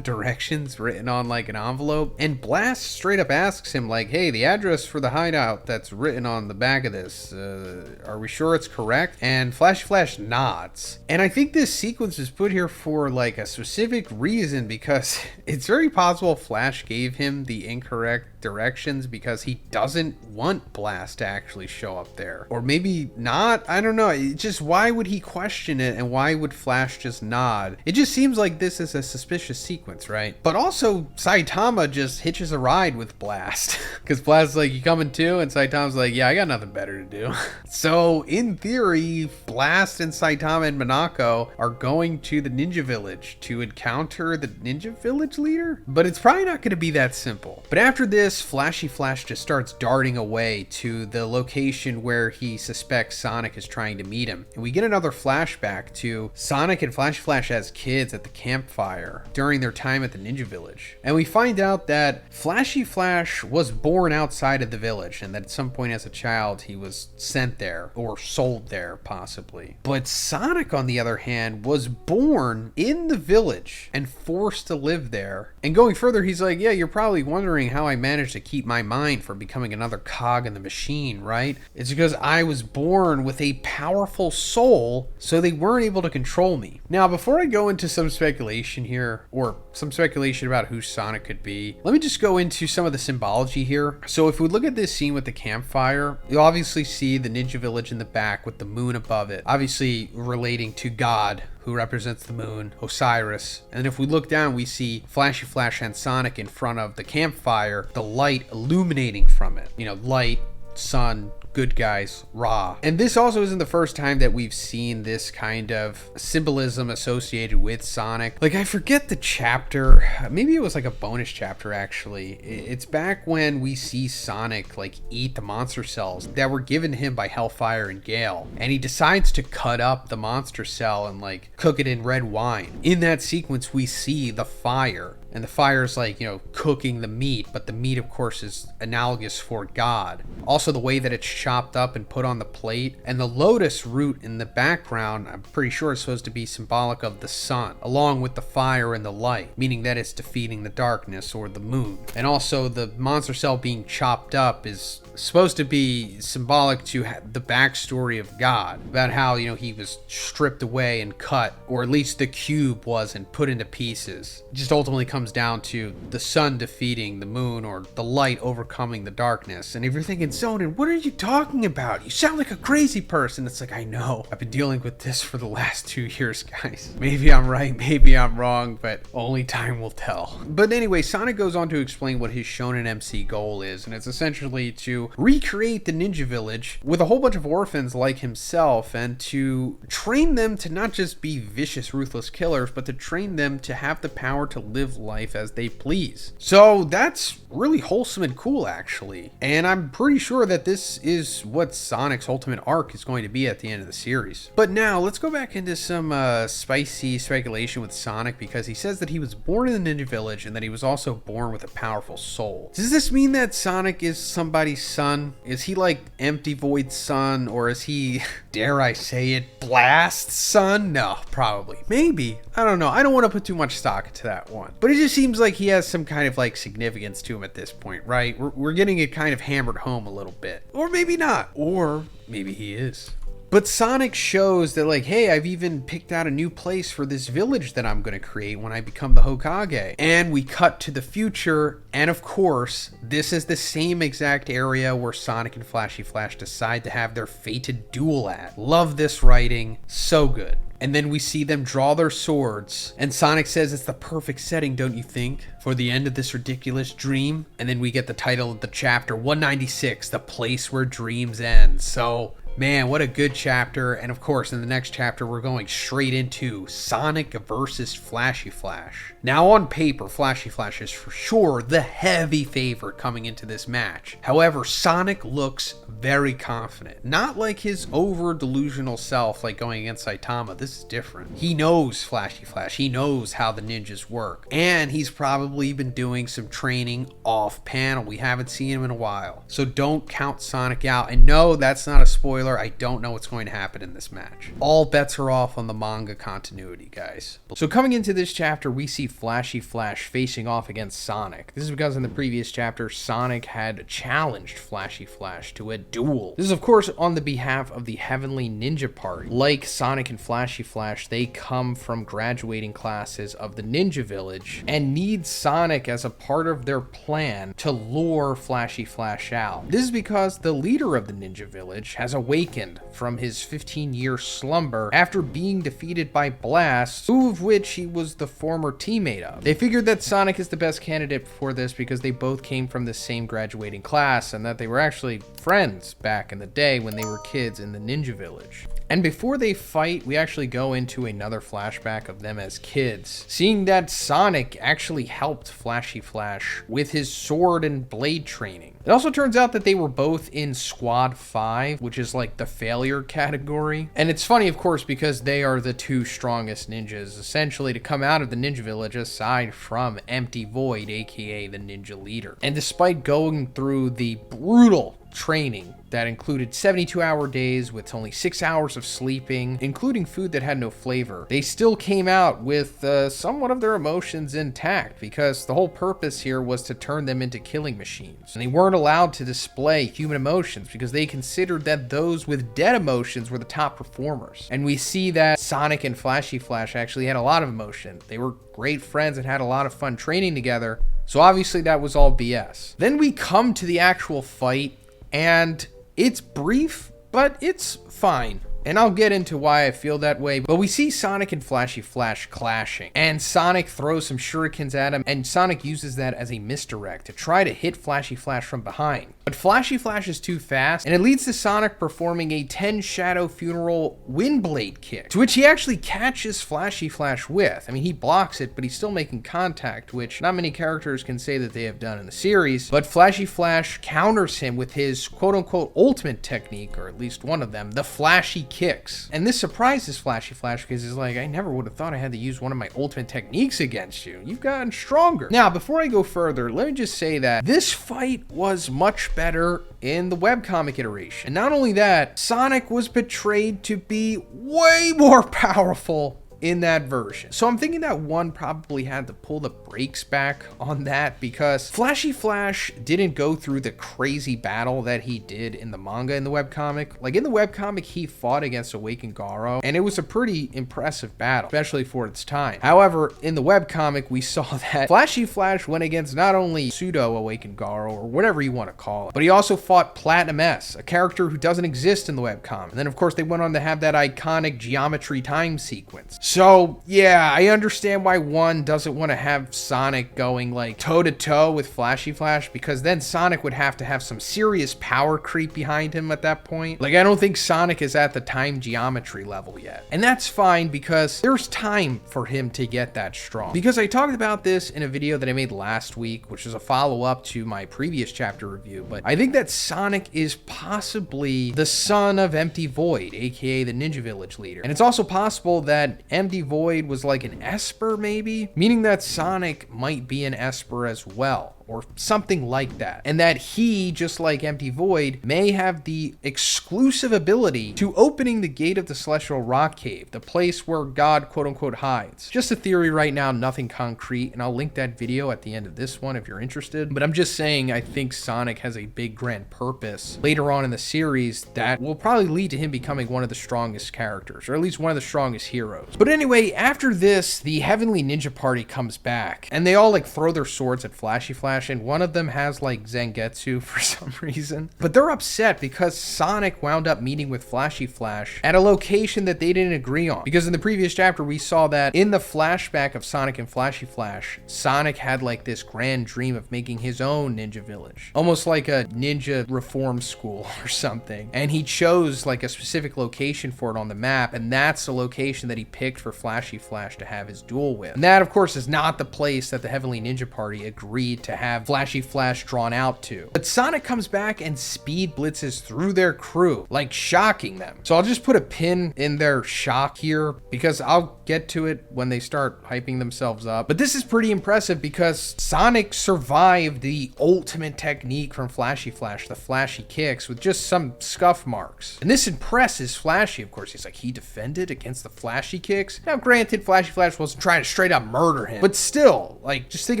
directions written on like an envelope. And Blast straight up asks him like, hey, the address for the hideout that's written on the back of this, are we sure it's correct? And Flashy Flash nods. And I think this sequence is put here for like a specific reason, because it's very possible Flash gave him the incorrect directions because he doesn't want Blast to actually show up there. Or maybe not, I don't know. It just, why would he question it, and why would Flash just nod? It just seems like this is a suspicious sequence, right? But also Saitama just hitches a ride with Blast because Blast is like, you coming too? And Saitama's like, yeah, I got nothing better to do. So in theory, Blast and Saitama and Monako are going to the Ninja Village to encounter the Ninja Village leader, but it's probably not going to be that simple. But after this, Flashy Flash just starts darting away to the location where he suspects Sonic is trying to meet him. And we get another flashback to Sonic and Flashy Flash as kids at the campfire during their time at the Ninja Village. And we find out that Flashy Flash was born outside of the village, and that at some point as a child he was sent there or sold there possibly. But Sonic, on the other hand, was born in the village and forced to live there. And going further, he's like, yeah, you're probably wondering how I managed to keep my mind from becoming another cog in the machine, right? It's because I was born with a powerful soul, so they weren't able to control me. Now, before I go into some speculation here, or some speculation about who Sonic could be, let me just go into some of the symbology here. So if we look at this scene with the campfire, you'll obviously see the Ninja Village in the back with the moon above it, obviously relating to God, who represents the moon, Osiris. And if we look down, we see Flashy Flash and Sonic in front of the campfire, the light illuminating from it. You know, light, sun, good guys, Ra. And this also isn't the first time that we've seen this kind of symbolism associated with Sonic. Like, I forget the chapter, maybe it was like a bonus chapter actually. It's back when we see Sonic like eat the monster cells that were given to him by Hellfire and Gale, and he decides to cut up the monster cell and like cook it in red wine. In that sequence we see the fire, And the fire's like, cooking the meat, but the meat, of course, is analogous for God. Also, the way that it's chopped up and put on the plate, and the lotus root in the background, I'm pretty sure it's supposed to be symbolic of the sun, along with the fire and the light, meaning that it's defeating the darkness or the moon. And also, the monster cell being chopped up is supposed to be symbolic to the backstory of God, about how, he was stripped away and cut, or at least the cube was, and put into pieces. It just ultimately comes down to the sun defeating the moon, or the light overcoming the darkness. And if you're thinking, Zhoniin, what are you talking about? You sound like a crazy person. It's like, I know. I've been dealing with this for the last 2 years, guys. Maybe I'm right, maybe I'm wrong, but only time will tell. But anyway, Sonic goes on to explain what his Shonen MC goal is, and it's essentially to recreate the ninja village with a whole bunch of orphans like himself, and to train them to not just be vicious, ruthless killers, but to train them to have the power to live life as they please. So that's really wholesome and cool, actually. And I'm pretty sure that this is what Sonic's ultimate arc is going to be at the end of the series. But now let's go back into some spicy speculation with Sonic, because he says that he was born in the ninja village and that he was also born with a powerful soul. Does this mean that Sonic is somebody's son? Is he like Empty Void's son, or is he, dare I say it, Blast's son? No, probably. Maybe. I don't know. I don't want to put too much stock into that one. But it just seems like he has some kind of like significance to him at this point, right? We're getting it kind of hammered home a little bit. Or maybe not. Or maybe he is. But Sonic shows that, like, hey, I've even picked out a new place for this village that I'm going to create when I become the Hokage. And we cut to the future, and of course, this is the same exact area where Sonic and Flashy Flash decide to have their fated duel at. Love this writing. So good. And then we see them draw their swords, and Sonic says it's the perfect setting, don't you think, for the end of this ridiculous dream? And then we get the title of the chapter, 196, The Place Where Dreams End. So, man, what a good chapter. And of course, in the next chapter, we're going straight into Sonic versus Flashy Flash. Now, on paper, Flashy Flash is for sure the heavy favorite coming into this match. However, Sonic looks very confident. Not like his over-delusional self, like going against Saitama. This is different. He knows Flashy Flash. He knows how the ninjas work. And he's probably been doing some training off-panel. We haven't seen him in a while. So don't count Sonic out. And no, that's not a spoiler. I don't know what's going to happen in this match. All bets are off on the manga continuity, guys. So coming into this chapter, we see Flashy Flash facing off against Sonic. This is because in the previous chapter, Sonic had challenged Flashy Flash to a duel. This is, of course, on the behalf of the Heavenly Ninja Party. Like Sonic and Flashy Flash, they come from graduating classes of the Ninja Village and need Sonic as a part of their plan to lure Flashy Flash out. This is because the leader of the Ninja Village has awakened from his 15-year slumber after being defeated by Blast, two of which he was the former teammate of. They figured that Sonic is the best candidate for this because they both came from the same graduating class and that they were actually friends back in the day when they were kids in the Ninja Village. And before they fight, we actually go into another flashback of them as kids, seeing that Sonic actually helped Flashy Flash with his sword and blade training. It also turns out that they were both in Squad 5, which is like the failure category. And it's funny, of course, because they are the two strongest ninjas, essentially, to come out of the Ninja Village aside from Empty Void, aka the ninja leader. And despite going through the brutal training that included 72-hour days with only 6 hours of sleeping, including food that had no flavor, they still came out with somewhat of their emotions intact, because the whole purpose here was to turn them into killing machines. And they weren't allowed to display human emotions because they considered that those with dead emotions were the top performers. And we see that Sonic and Flashy Flash actually had a lot of emotion. They were great friends and had a lot of fun training together. So obviously that was all BS. Then we come to the actual fight, and it's brief, but it's fine. And I'll get into why I feel that way. But we see Sonic and Flashy Flash clashing, and Sonic throws some shurikens at him, and Sonic uses that as a misdirect to try to hit Flashy Flash from behind. But Flashy Flash is too fast, and it leads to Sonic performing a 10 Shadow Funeral Windblade kick, to which he actually catches Flashy Flash with. I mean, he blocks it, but he's still making contact, which not many characters can say that they have done in the series. But Flashy Flash counters him with his quote-unquote ultimate technique, or at least one of them, the Flashy Kicks. And this surprises Flashy Flash because he's like, I never would have thought I had to use one of my ultimate techniques against you. You've gotten stronger. Now, before I go further, let me just say that this fight was much better in the webcomic iteration. And not only that, Sonic was portrayed to be way more powerful in that version. So I'm thinking that one probably had to pull the brakes back on that, because Flashy Flash didn't go through the crazy battle that he did in the manga in the webcomic. Like in the webcomic, he fought against Awakened Garo, and it was a pretty impressive battle, especially for its time. However, in the webcomic, we saw that Flashy Flash went against not only pseudo Awakened Garo, or whatever you want to call it, but he also fought Platinum S, a character who doesn't exist in the webcomic. And then of course they went on to have that iconic geometry time sequence. So yeah, I understand why one doesn't want to have Sonic going like toe-to-toe with Flashy Flash, because then Sonic would have to have some serious power creep behind him at that point. Like, I don't think Sonic is at the time geometry level yet. And that's fine, because there's time for him to get that strong. Because I talked about this in a video that I made last week, which is a follow-up to my previous chapter review, but I think that Sonic is possibly the son of Empty Void, aka the Ninja Village leader. And it's also possible that Empty Void was like an Esper, maybe, meaning that Sonic might be an Esper as well, or something like that. And that he, just like Empty Void, may have the exclusive ability to opening the gate of the Celestial Rock Cave, the place where God quote-unquote hides. Just a theory right now, nothing concrete, and I'll link that video at the end of this one if you're interested. But I'm just saying, I think Sonic has a big grand purpose later on in the series that will probably lead to him becoming one of the strongest characters, or at least one of the strongest heroes. But anyway, after this, the Heavenly Ninja Party comes back, and they all like throw their swords at Flashy Flash, and one of them has like Zangetsu for some reason. But they're upset because Sonic wound up meeting with Flashy Flash at a location that they didn't agree on. Because in the previous chapter, we saw that in the flashback of Sonic and Flashy Flash, Sonic had like this grand dream of making his own ninja village, almost like a ninja reform school or something. And he chose like a specific location for it on the map, and that's the location that he picked for Flashy Flash to have his duel with. And that, of course, is not the place that the Heavenly Ninja Party agreed to have Flashy Flash drawn out to. But Sonic comes back and speed blitzes through their crew, like shocking them. So I'll just put a pin in their shock here, because I'll get to it when they start hyping themselves up. But this is pretty impressive because Sonic survived the ultimate technique from Flashy Flash, the Flashy Kicks, with just some scuff marks. And this impresses Flashy, of course. He's like, he defended against the Flashy Kicks? Now, granted, Flashy Flash wasn't trying to straight up murder him, but still, like, just think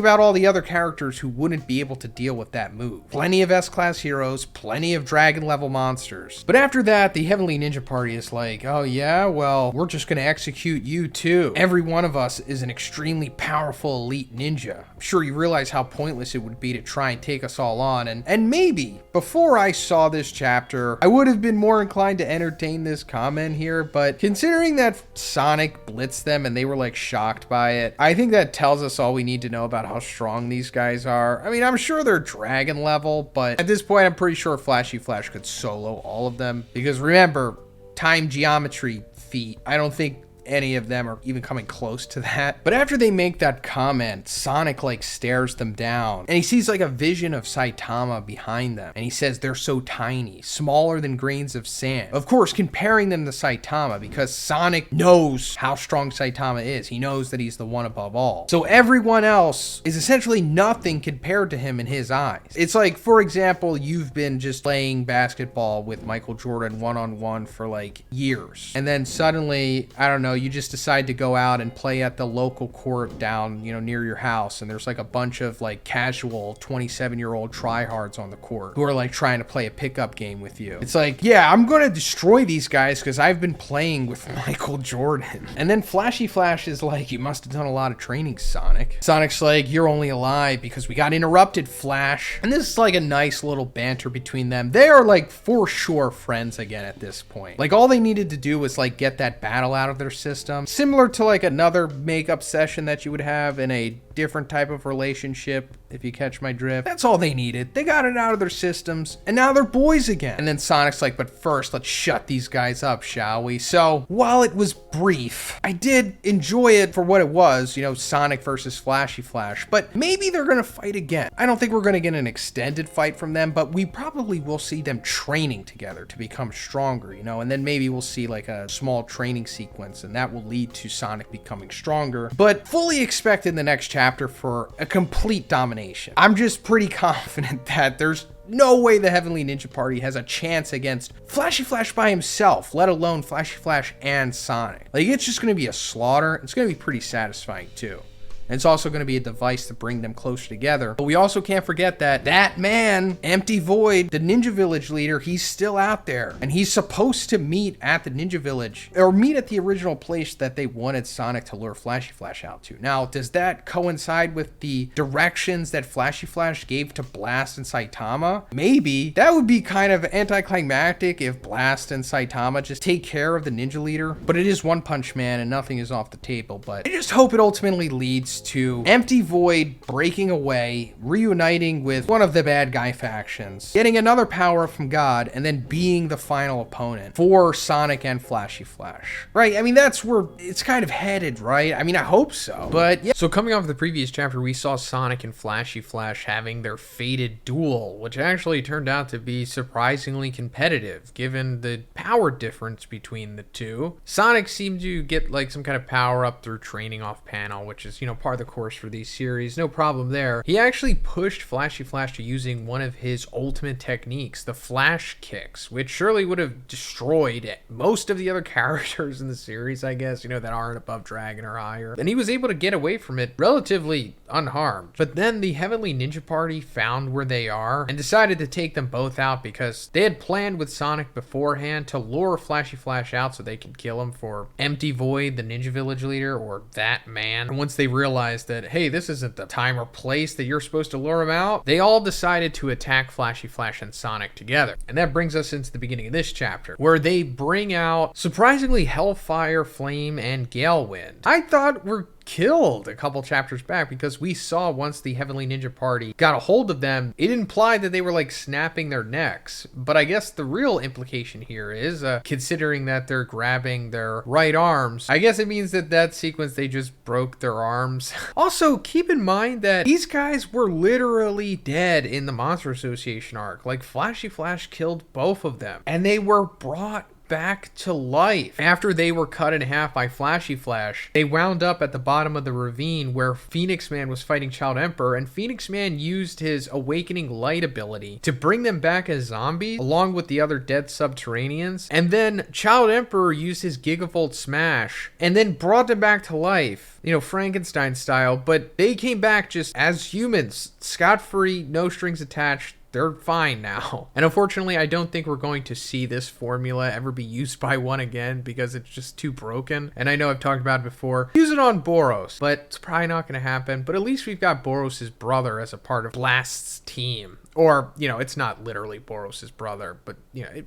about all the other characters who wouldn't be able to deal with that move. Plenty of S-Class heroes, plenty of dragon-level monsters. But after that, the Heavenly Ninja Party is like, oh yeah, well, we're just gonna execute you too. Every one of us is an extremely powerful elite ninja. I'm sure you realize how pointless it would be to try and take us all on, and maybe, before I saw this chapter, I would have been more inclined to entertain this comment here, but considering that Sonic blitzed them and they were like shocked by it, I think that tells us all we need to know about how strong these guys are. I mean, I'm sure they're dragon level, but at this point, I'm pretty sure Flashy Flash could solo all of them, because remember, time geometry feat, I don't think any of them are even coming close to that. But after they make that comment, Sonic like stares them down, and he sees like a vision of Saitama behind them, and he says they're so tiny, smaller than grains of sand. Of course, comparing them to Saitama, because Sonic knows how strong Saitama is. He knows that he's the one above all. So everyone else is essentially nothing compared to him in his eyes. It's like, for example, you've been just playing basketball with Michael Jordan one-on-one for like years, and then suddenly, I don't know, you just decide to go out and play at the local court down, near your house, and there's like a bunch of like casual 27-year-old tryhards on the court who are like trying to play a pickup game with you. It's like, yeah, I'm gonna destroy these guys because I've been playing with Michael Jordan. And then Flashy Flash is like, you must have done a lot of training, Sonic. Sonic's like, you're only alive because we got interrupted, Flash. And this is like a nice little banter between them. They are like for sure friends again at this point. Like all they needed to do was like get that battle out of their system, similar to like another makeup session that you would have in a different type of relationship, if you catch my drift. That's all they needed. They got it out of their systems, and now they're boys again. And then Sonic's like, but first, let's shut these guys up, shall we? So, while it was brief, I did enjoy it for what it was, Sonic versus Flashy Flash, but maybe they're gonna fight again. I don't think we're gonna get an extended fight from them, but we probably will see them training together to become stronger, and then maybe we'll see like a small training sequence, and that will lead to Sonic becoming stronger, but fully expect in the next chapter for a complete domination. I'm just pretty confident that there's no way the Heavenly Ninja Party has a chance against Flashy Flash by himself, let alone Flashy Flash and Sonic. Like, it's just going to be a slaughter. It's going to be pretty satisfying too. And it's also going to be a device to bring them closer together. But we also can't forget that man, Empty Void, the Ninja Village leader, he's still out there. And he's supposed to meet at the Ninja Village, or meet at the original place that they wanted Sonic to lure Flashy Flash out to. Now, does that coincide with the directions that Flashy Flash gave to Blast and Saitama? Maybe. That would be kind of anticlimactic if Blast and Saitama just take care of the ninja leader. But it is One Punch Man and nothing is off the table. But I just hope it ultimately leads to Empty Void breaking away, reuniting with one of the bad guy factions, getting another power from God, and then being the final opponent for Sonic and Flashy Flash. Right? I mean, that's where it's kind of headed, right? I mean, I hope so. But yeah. So coming off the previous chapter, we saw Sonic and Flashy Flash having their fated duel, which actually turned out to be surprisingly competitive, given the power difference between the two. Sonic seemed to get like some kind of power up through training off panel, which is, part of the course for these series. No problem there. He actually pushed Flashy Flash to using one of his ultimate techniques, the Flash Kicks, which surely would have destroyed most of the other characters in the series, I guess, that aren't above Dragon or higher. And he was able to get away from it relatively unharmed. But then the Heavenly Ninja Party found where they are and decided to take them both out because they had planned with Sonic beforehand to lure Flashy Flash out so they could kill him for Empty Void, the Ninja Village leader, or that man. And once they realized that, hey, this isn't the time or place that you're supposed to lure him out, they all decided to attack Flashy Flash and Sonic together. And that brings us into the beginning of this chapter, where they bring out, surprisingly, Hellfire, Flame, and Gale Wind. I thought we're killed a couple chapters back because we saw once the Heavenly Ninja Party got a hold of them, it implied that they were like snapping their necks. But I guess the real implication here is, considering that they're grabbing their right arms, I guess it means that sequence they just broke their arms. Also, keep in mind that these guys were literally dead in the Monster Association arc. Like, Flashy Flash killed both of them, and they were brought back to life. After they were cut in half by Flashy Flash, they wound up at the bottom of the ravine where Phoenix Man was fighting Child Emperor, and Phoenix Man used his Awakening Light ability to bring them back as zombies, along with the other dead Subterraneans. And then Child Emperor used his Gigavolt Smash, and then brought them back to life, Frankenstein style, but they came back just as humans, scot-free, no strings attached. They're fine now. And unfortunately, I don't think we're going to see this formula ever be used by one again because it's just too broken. And I know I've talked about it before. Use it on Boros, but it's probably not going to happen. But at least we've got Boros' brother as a part of Blast's team. Or, it's not literally Boros' brother, but,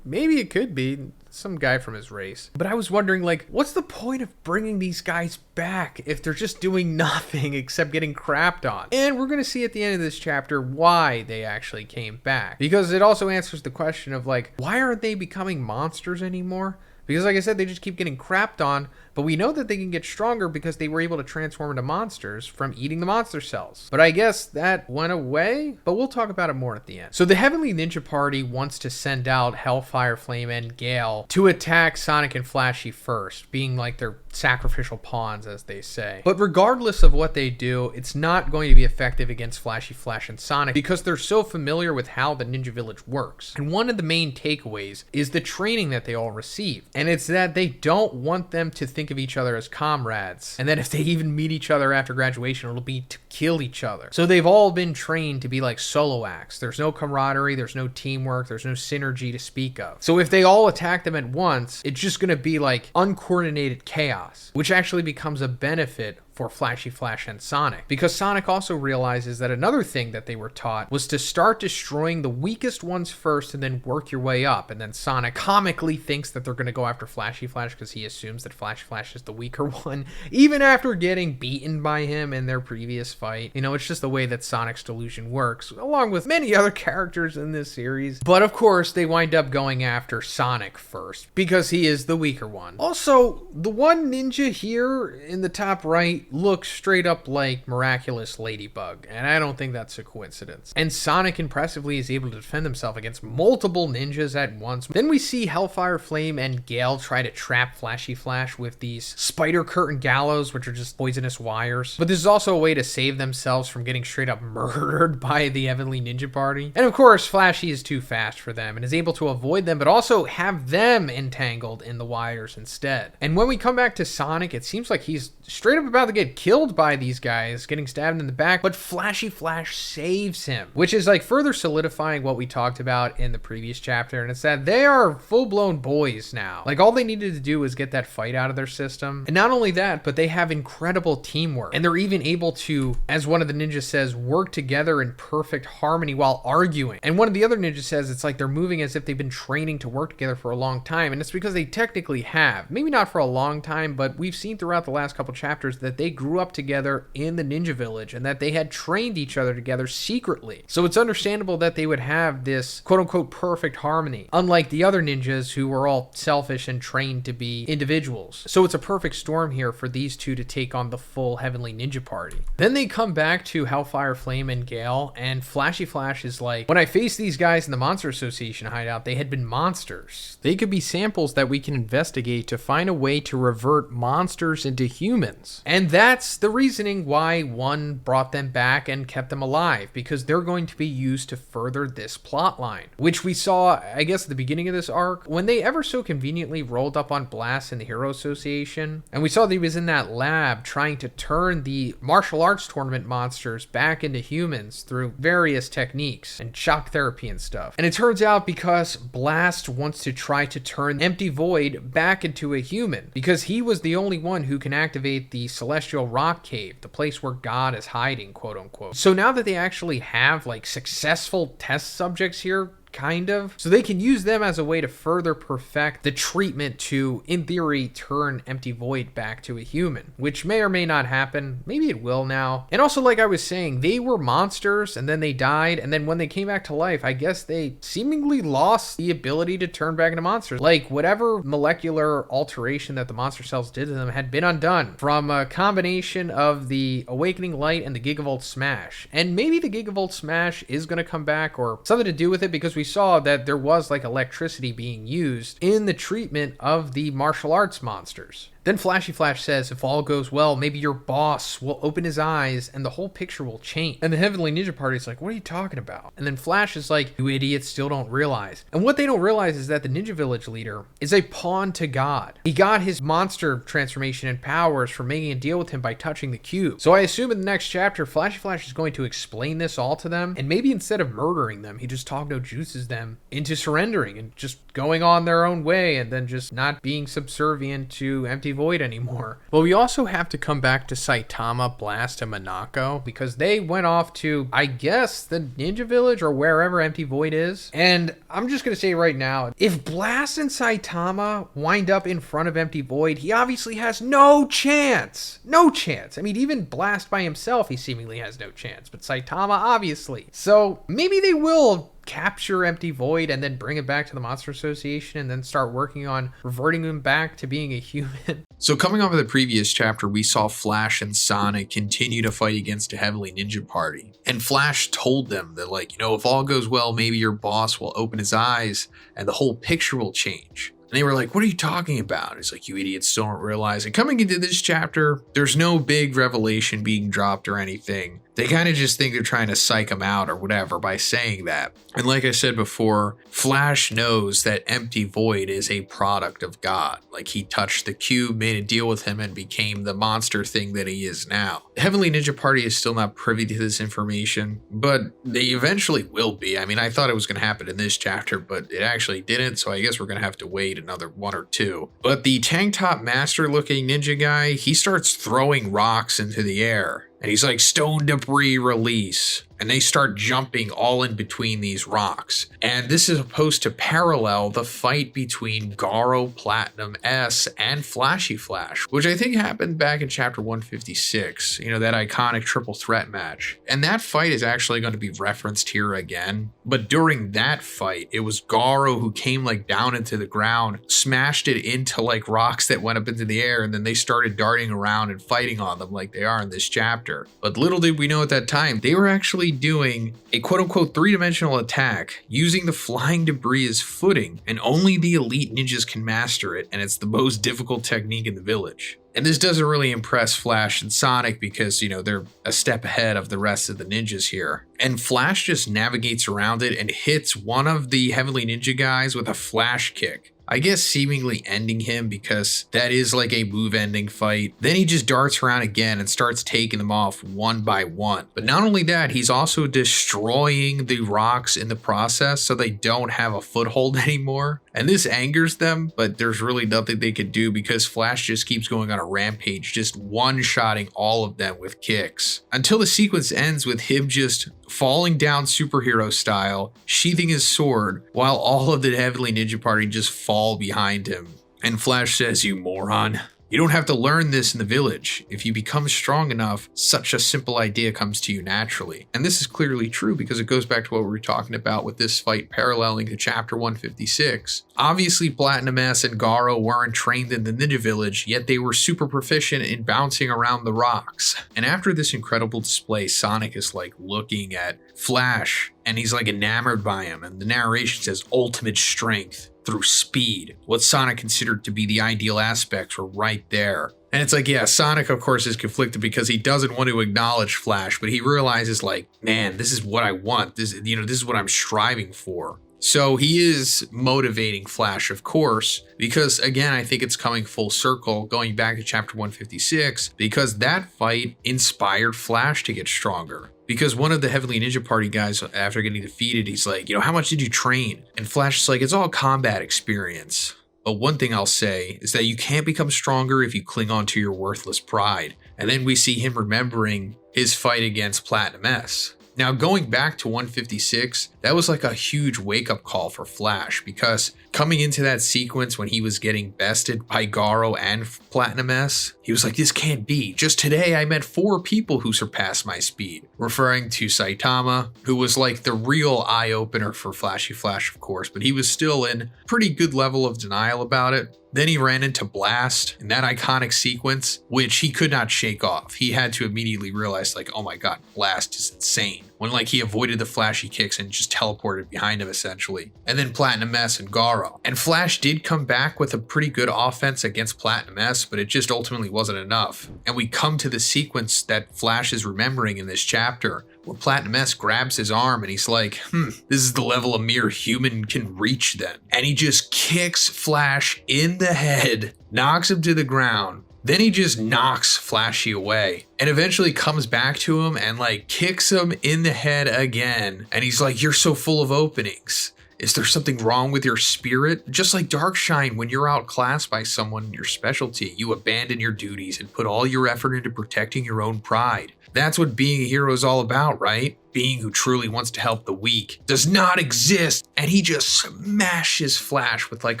maybe it could be some guy from his race. But I was wondering, what's the point of bringing these guys back if they're just doing nothing except getting crapped on? And we're going to see at the end of this chapter why they actually came back. Because it also answers the question of, why aren't they becoming monsters anymore? Because like I said, they just keep getting crapped on, but we know that they can get stronger because they were able to transform into monsters from eating the monster cells. But I guess that went away, but we'll talk about it more at the end. So the Heavenly Ninja Party wants to send out Hellfire, Flame, and Gale to attack Sonic and Flashy first, being like their sacrificial pawns, as they say. But regardless of what they do, it's not going to be effective against Flashy Flash and Sonic because they're so familiar with how the Ninja Village works. And one of the main takeaways is the training that they all receive. And it's that they don't want them to think of each other as comrades. And that if they even meet each other after graduation, it'll be to kill each other. So they've all been trained to be like solo acts. There's no camaraderie, there's no teamwork, there's no synergy to speak of. So if they all attack them at once, it's just going to be like uncoordinated chaos, which actually becomes a benefit for Flashy Flash and Sonic. Because Sonic also realizes that another thing that they were taught was to start destroying the weakest ones first and then work your way up. And then Sonic comically thinks that they're going to go after Flashy Flash because he assumes that Flashy Flash is the weaker one, even after getting beaten by him in their previous fight. You know, it's just the way that Sonic's delusion works, along with many other characters in this series. But of course, they wind up going after Sonic first, because he is the weaker one. Also, the one ninja here in the top right looks straight up like Miraculous Ladybug, and I don't think that's a coincidence. And Sonic impressively is able to defend himself against multiple ninjas at once. Then we see Hellfire Flame and Gale try to trap Flashy Flash with these spider curtain gallows, which are just poisonous wires. But this is also a way to save themselves from getting straight up murdered by the Heavenly Ninja Party. And of course, Flashy is too fast for them and is able to avoid them, but also have them entangled in the wires instead. And when we come back to Sonic, it seems like he's straight up about to get killed by these guys, getting stabbed in the back, but Flashy Flash saves him, which is like further solidifying what we talked about in the previous chapter, and it's that they are full-blown boys now. Like, all they needed to do was get that fight out of their system. And not only that, but they have incredible teamwork, and they're even able to, as one of the ninjas says, work together in perfect harmony while arguing. And one of the other ninjas says it's like they're moving as if they've been training to work together for a long time, and it's because they technically have. Maybe not for a long time, but we've seen throughout the last couple chapters that they grew up together in the ninja village and that they had trained each other together secretly. So it's understandable that they would have this quote-unquote perfect harmony, unlike the other ninjas who were all selfish and trained to be individuals. So it's a perfect storm here for these two to take on the full Heavenly Ninja Party. Then they come back to Hellfire Flame and Gale, and Flashy Flash is like, when I faced these guys in the Monster Association hideout, they had been monsters. They could be samples that we can investigate to find a way to revert monsters into humans. And that's the reasoning why one brought them back and kept them alive, because they're going to be used to further this plot line, which we saw, I guess, at the beginning of this arc, when they ever so conveniently rolled up on Blast in the Hero Association, and we saw that he was in that lab trying to turn the martial arts tournament monsters back into humans through various techniques and shock therapy and stuff. And it turns out because Blast wants to try to turn Empty Void back into a human, because he was the only one who can activate the Celestial Rock Cave, the place where God is hiding, quote unquote. So now that they actually have like successful test subjects here, kind of, so they can use them as a way to further perfect the treatment to, in theory, turn Empty Void back to a human, which may or may not happen. Maybe it will now. And also, like I was saying, they were monsters and then they died, and then when they came back to life, I guess they seemingly lost the ability to turn back into monsters. Like, whatever molecular alteration that the monster cells did to them had been undone from a combination of the Awakening Light and the Gigavolt Smash. And maybe the Gigavolt Smash is going to come back, or something to do with it, because we saw that there was like electricity being used in the treatment of the martial arts monsters. Then Flashy Flash says, if all goes well, maybe your boss will open his eyes and the whole picture will change. And the Heavenly Ninja Party is like, what are you talking about? And then Flash is like, you idiots still don't realize. And what they don't realize is that the Ninja Village leader is a pawn to God. He got his monster transformation and powers from making a deal with him by touching the cube. So I assume in the next chapter, Flashy Flash is going to explain this all to them. And maybe instead of murdering them, he just talk no juices them into surrendering and just going on their own way and then just not being subservient to Empty Void anymore. Well, we also have to come back to Saitama, Blast, and Monako, because they went off to, I guess, the Ninja Village or wherever Empty Void is. And I'm just going to say right now, if Blast and Saitama wind up in front of Empty Void, he obviously has no chance. No chance. I mean, even Blast by himself, he seemingly has no chance. But Saitama, obviously. So maybe they will capture Empty Void and then bring it back to the Monster Association and then start working on reverting him back to being a human. So coming off of the previous chapter, we saw Flash and Sonic continue to fight against a Heavenly Ninja Party. And Flash told them that, like, if all goes well, maybe your boss will open his eyes and the whole picture will change. And they were like, what are you talking about? It's like, you idiots still don't realize. And coming into this chapter, there's no big revelation being dropped or anything. They kind of just think they're trying to psych him out or whatever by saying that. And like I said before, Flash knows that Empty Void is a product of God. Like, he touched the cube, made a deal with him, and became the monster thing that he is now. The Heavenly Ninja Party is still not privy to this information, but they eventually will be. I mean, I thought it was going to happen in this chapter, but it actually didn't, so I guess we're going to have to wait another one or two. But the tank top master looking ninja guy, he starts throwing rocks into the air. And he's like, stone debris release. And they start jumping all in between these rocks. And this is supposed to parallel the fight between Garo, Platinum S, and Flashy Flash, which I think happened back in chapter 156, that iconic triple threat match. And that fight is actually going to be referenced here again. But during that fight, it was Garo who came like down into the ground, smashed it into like rocks that went up into the air, and then they started darting around and fighting on them like they are in this chapter. But little did we know at that time, they were actually doing a quote-unquote three-dimensional attack using the flying debris as footing, and only the elite ninjas can master it, and it's the most difficult technique in the village. And this doesn't really impress Flash and Sonic because, they're a step ahead of the rest of the ninjas here. And Flash just navigates around it and hits one of the Heavenly Ninja guys with a flash kick. I guess seemingly ending him because that is like a move ending fight. Then he just darts around again and starts taking them off one by one. But not only that, he's also destroying the rocks in the process so they don't have a foothold anymore. And this angers them, but there's really nothing they could do because Flash just keeps going on a rampage, just one-shotting all of them with kicks. Until the sequence ends with him just falling down superhero style, sheathing his sword, while all of the Heavenly Ninja Party just fall behind him. And Flash says, "You moron. You don't have to learn this in the village. If you become strong enough, such a simple idea comes to you naturally." And this is clearly true because it goes back to what we were talking about with this fight paralleling to chapter 156. Obviously, Platinum S and Garo weren't trained in the ninja village, yet they were super proficient in bouncing around the rocks. And after this incredible display, Sonic is like looking at Flash and he's like enamored by him. And the narration says ultimate strength through speed. What Sonic considered to be the ideal aspects were right there. And it's like, yeah, Sonic, of course, is conflicted because he doesn't want to acknowledge Flash, but he realizes like, man, this is what I want. This is what I'm striving for. So he is motivating Flash, of course, because again, I think it's coming full circle, going back to chapter 156, because that fight inspired Flash to get stronger. Because one of the Heavenly Ninja Party guys, after getting defeated, he's like, how much did you train? And Flash is like, it's all combat experience. But one thing I'll say is that you can't become stronger if you cling on to your worthless pride. And then we see him remembering his fight against Platinum S. Now, going back to 156, that was like a huge wake-up call for Flash because coming into that sequence when he was getting bested by Garo and Platinum S, he was like, this can't be. Just today, I met 4 people who surpassed my speed, referring to Saitama, who was like the real eye-opener for Flashy Flash, of course, but he was still in pretty good level of denial about it. Then he ran into Blast in that iconic sequence, which he could not shake off. He had to immediately realize like, oh my God, Blast is insane. When like he avoided the flashy kicks and just teleported behind him essentially. And then Platinum S and Garo. And Flash did come back with a pretty good offense against Platinum S, but it just ultimately wasn't enough. And we come to the sequence that Flash is remembering in this chapter, where Platinum S grabs his arm and he's like, this is the level a mere human can reach then. And he just kicks Flash in the head, knocks him to the ground. Then he just knocks Flashy away and eventually comes back to him and like kicks him in the head again. And he's like, you're so full of openings. Is there something wrong with your spirit? Just like Darkshine, when you're outclassed by someone in your specialty, you abandon your duties and put all your effort into protecting your own pride. That's what being a hero is all about, right? Being who truly wants to help the weak does not exist. And he just smashes Flash with like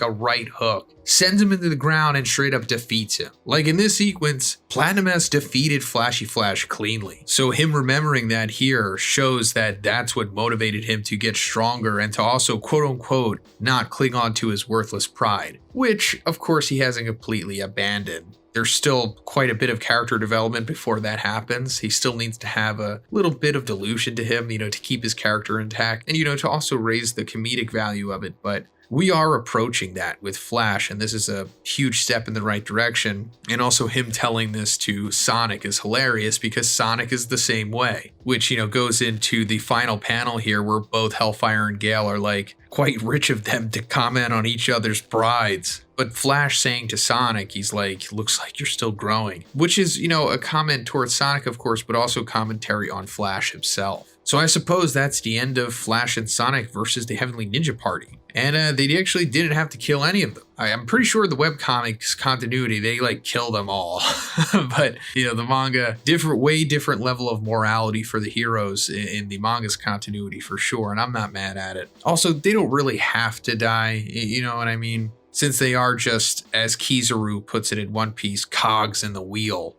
a right hook, sends him into the ground and straight up defeats him. Like in this sequence, Platinum S defeated Flashy Flash cleanly. So him remembering that here shows that that's what motivated him to get stronger and to also quote unquote not cling on to his worthless pride, which of course he hasn't completely abandoned. There's still quite a bit of character development before that happens. He still needs to have a little bit of delusion to him, to keep his character intact and, to also raise the comedic value of it. But we are approaching that with Flash, and this is a huge step in the right direction. And also him telling this to Sonic is hilarious because Sonic is the same way, which, goes into the final panel here where both Hellfire and Gale are like quite rich of them to comment on each other's brides. But Flash saying to Sonic, he's like, looks like you're still growing, which is, a comment towards Sonic, of course, but also commentary on Flash himself. So I suppose that's the end of Flash and Sonic versus the Heavenly Ninja Party. And they actually didn't have to kill any of them. I'm pretty sure the webcomics continuity, they like kill them all. But, the manga, way different level of morality for the heroes in the manga's continuity for sure. And I'm not mad at it. Also, they don't really have to die. You know what I mean? Since they are just, as Kizaru puts it in One Piece, cogs in the wheel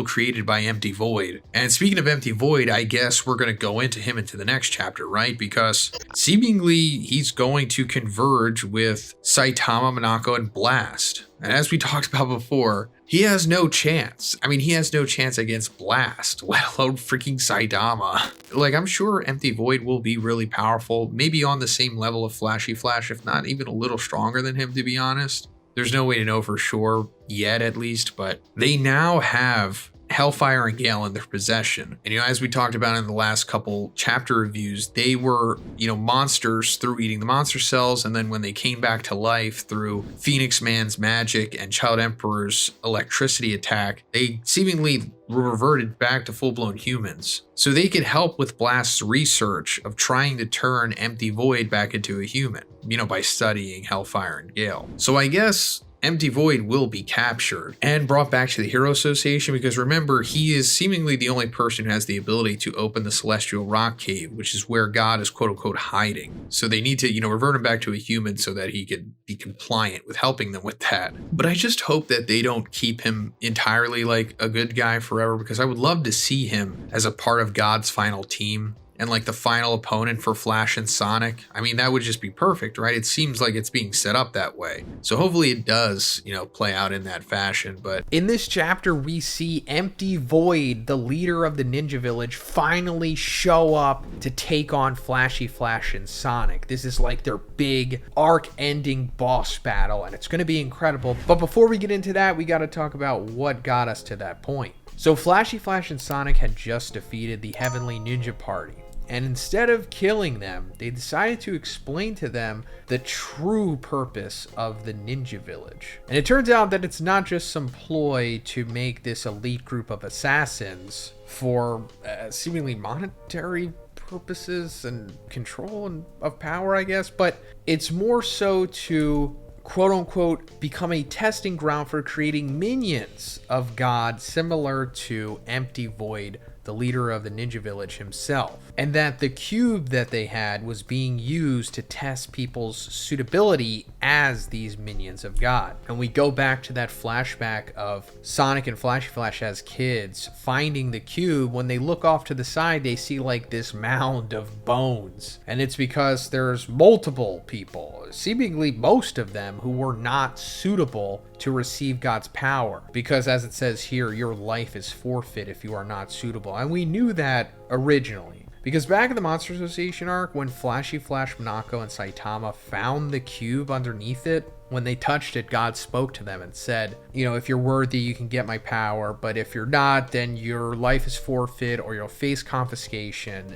created by Empty Void. And speaking of Empty Void, I guess we're going to go into him into the next chapter, right? Because seemingly he's going to converge with Saitama, Minako, and Blast. And as we talked about before, he has no chance. I mean, he has no chance against Blast, let alone freaking Saitama. Like, I'm sure Empty Void will be really powerful, maybe on the same level of Flashy Flash, if not even a little stronger than him, to be honest. There's no way to know for sure yet, at least, but they now have Hellfire and Gale in their possession. And, as we talked about in the last couple chapter reviews, they were, monsters through eating the monster cells. And then when they came back to life through Phoenix Man's magic and Child Emperor's electricity attack, they seemingly reverted back to full-blown humans. So they could help with Blast's research of trying to turn Empty Void back into a human, by studying Hellfire and Gale. So I guess Empty Void will be captured and brought back to the Hero Association because remember, he is seemingly the only person who has the ability to open the Celestial Rock Cave, which is where God is quote-unquote hiding. So they need to, revert him back to a human so that he could be compliant with helping them with that. But I just hope that they don't keep him entirely like a good guy forever, because I would love to see him as a part of God's final team. And like the final opponent for Flash and Sonic. I mean, that would just be perfect, right? It seems like it's being set up that way. So hopefully it does, play out in that fashion. But in this chapter, we see Empty Void, the leader of the Ninja Village, finally show up to take on Flashy Flash and Sonic. This is like their big arc-ending boss battle, and it's going to be incredible. But before we get into that, we got to talk about what got us to that point. So Flashy Flash and Sonic had just defeated the Heavenly Ninja Party. And instead of killing them, they decided to explain to them the true purpose of the Ninja Village. And it turns out that it's not just some ploy to make this elite group of assassins for seemingly monetary purposes and control of power, I guess, but it's more so to quote-unquote become a testing ground for creating minions of God similar to Empty Void, the leader of the Ninja Village himself, and that the cube that they had was being used to test people's suitability as these minions of God. And we go back to that flashback of Sonic and Flashy Flash as kids finding the cube. When they look off to the side, they see like this mound of bones, and it's because there's multiple people, seemingly most of them, who were not suitable to receive God's power, because as it says here, your life is forfeit if you are not suitable. And we knew that originally, because back in the Monster Association arc, when Flashy Flash, Minako, and Saitama found the cube underneath it, when they touched it, God spoke to them and said, if you're worthy, you can get my power, but if you're not, then your life is forfeit or you'll face confiscation,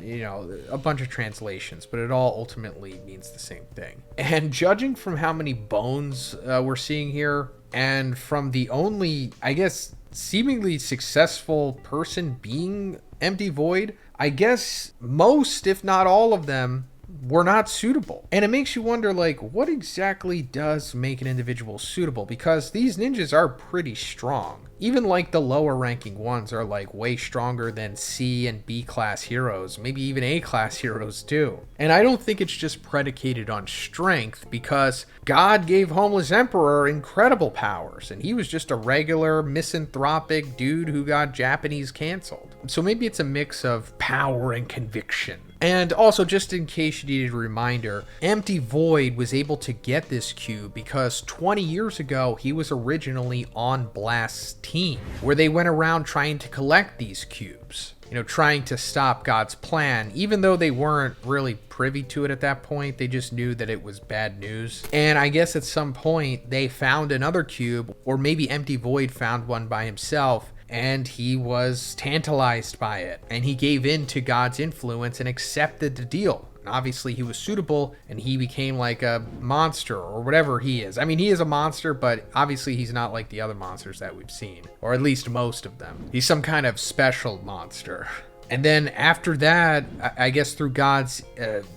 a bunch of translations, but it all ultimately means the same thing. And judging from how many bones we're seeing here, and from the only, I guess, seemingly successful person being Empty Void, I guess most, if not all of them, were not suitable. And it makes you wonder, like, what exactly does make an individual suitable? Because these ninjas are pretty strong. Even like the lower ranking ones are like way stronger than C and B class heroes, maybe even A class heroes too. And I don't think it's just predicated on strength, because God gave Homeless Emperor incredible powers, and he was just a regular misanthropic dude who got Japanese canceled. So maybe it's a mix of power and conviction. And also, just in case you needed a reminder, Empty Void was able to get this cube because 20 years ago, he was originally on Blast's team, where they went around trying to collect these cubes, trying to stop God's plan, even though they weren't really privy to it at that point. They just knew that it was bad news. And I guess at some point, they found another cube, or maybe Empty Void found one by himself, and he was tantalized by it, and he gave in to God's influence and accepted the deal. And obviously he was suitable, and he became like a monster or whatever he is. I mean, he is a monster, but obviously he's not like the other monsters that we've seen, or at least most of them. He's some kind of special monster. And then after that, I guess through God's